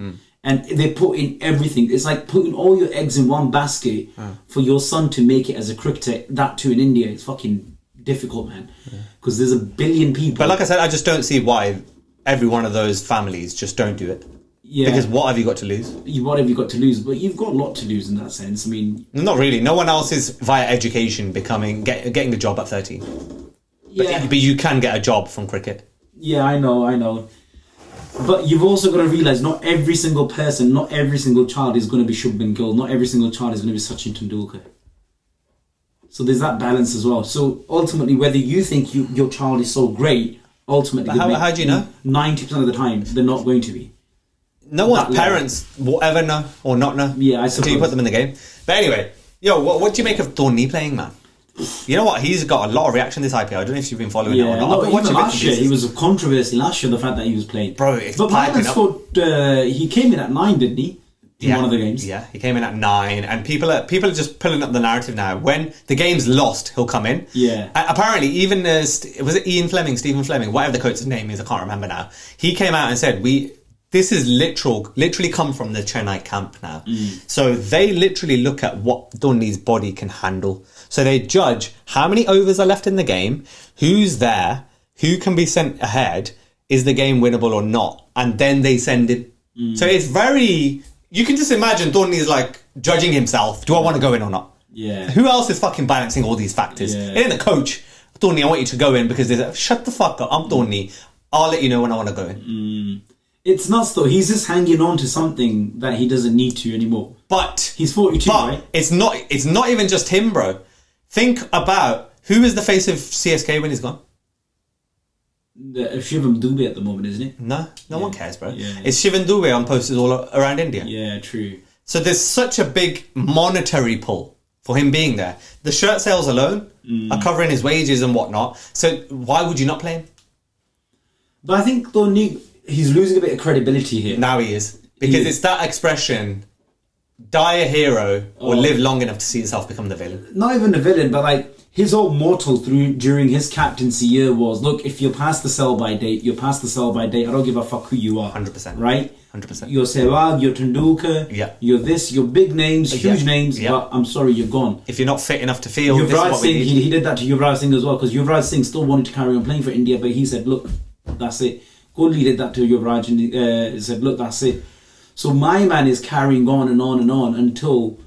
And they put in everything. It's like putting all your eggs in one basket for your son to make it as a cricketer, that too in India. It's fucking difficult, man, because there's a billion people. But like I said, I just don't see why every one of those families just don't do it. Yeah. Because what have you got to lose? What have you got to lose? But you've got a lot to lose in that sense. I mean... Not really. No one else is via education getting a job at 13. Yeah. But you can get a job from cricket. Yeah, I know. But you've also got to realise not every single person, not every single child is going to be Shubman Gill. Not every single child is going to be Sachin Tendulkar. So there's that balance as well. So ultimately, whether you think your child is so great, ultimately... How do you know? 90% of the time, they're not going to be. No one's parents will ever know or not know. Yeah, I suppose. Until you put them in the game. But anyway, what do you make of Dhoni playing, man? You know what? He's got a lot of reaction this IPL. I don't know if you've been following it or not. No, even last year, he was a controversy last year, the fact that he was playing. Bro, but Martin scored, he came in at 9, didn't he? In one of the games. Yeah, he came in at 9, and people are just pulling up the narrative now. When the game's lost, he'll come in. Yeah. And apparently, even was it Stephen Fleming, whatever the coach's name is, I can't remember now. He came out and said, this is literally come from the Chennai camp now. So they literally look at what Dhoni's body can handle. So they judge how many overs are left in the game, who's there, who can be sent ahead, is the game winnable or not, and then they send him. So it's very... You can just imagine Dhoni's like judging himself. Do I want to go in or not? Yeah. Who else is fucking balancing all these factors? Yeah. It ain't the coach. Dhoni, I want you to go in because there's shut the fuck up. I'm Dhoni. I'll let you know when I want to go in. It's nuts though. He's just hanging on to something that he doesn't need to anymore. But he's 42, right? It's not even just him, bro. Think about who is the face of CSK when he's gone. Shivam Dubey at the moment, isn't it? No one cares, bro. Yeah. It's Shivam Dubey on posters all around India. Yeah, true. So there's such a big monetary pull for him being there. The shirt sales alone are covering his wages and whatnot. So why would you not play him? But I think though he's losing a bit of credibility here. Now he is. Because it's that expression, die a hero or live long enough to see yourself become the villain. Not even the villain, but like his whole motto during his captaincy year was, look, if you're past the sell-by date, you're past the sell-by date. I don't give a fuck who you are. 100%. Right? 100%. You're Sehwag, you're Tendulkar, you're this, you're big names, huge names, but I'm sorry, you're gone. If you're not fit enough to field, this is Yuvraj what we Singh, need. he did that to Yuvraj Singh as well, because Yuvraj Singh still wanted to carry on playing for India, but he said, look, that's it. Kohli did that to Yuvraj and he said, look, that's it. So my man is carrying on and on and on until...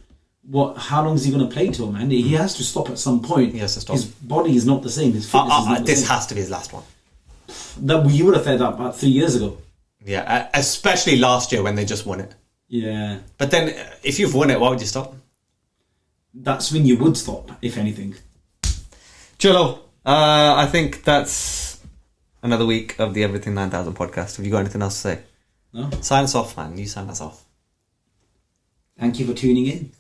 How long is he going to play till, man? He has to stop at some point. He has to stop. His body is not the same. His fitness is not the this same. has to be his last one. You would have said that about 3 years ago. Yeah, especially last year when they just won it. Yeah. But then, if you've won it, why would you stop? That's when you would stop, if anything. Cholo, I think that's another week of the Everything 9000 podcast. Have you got anything else to say? No. Sign us off, man. You sign us off. Thank you for tuning in.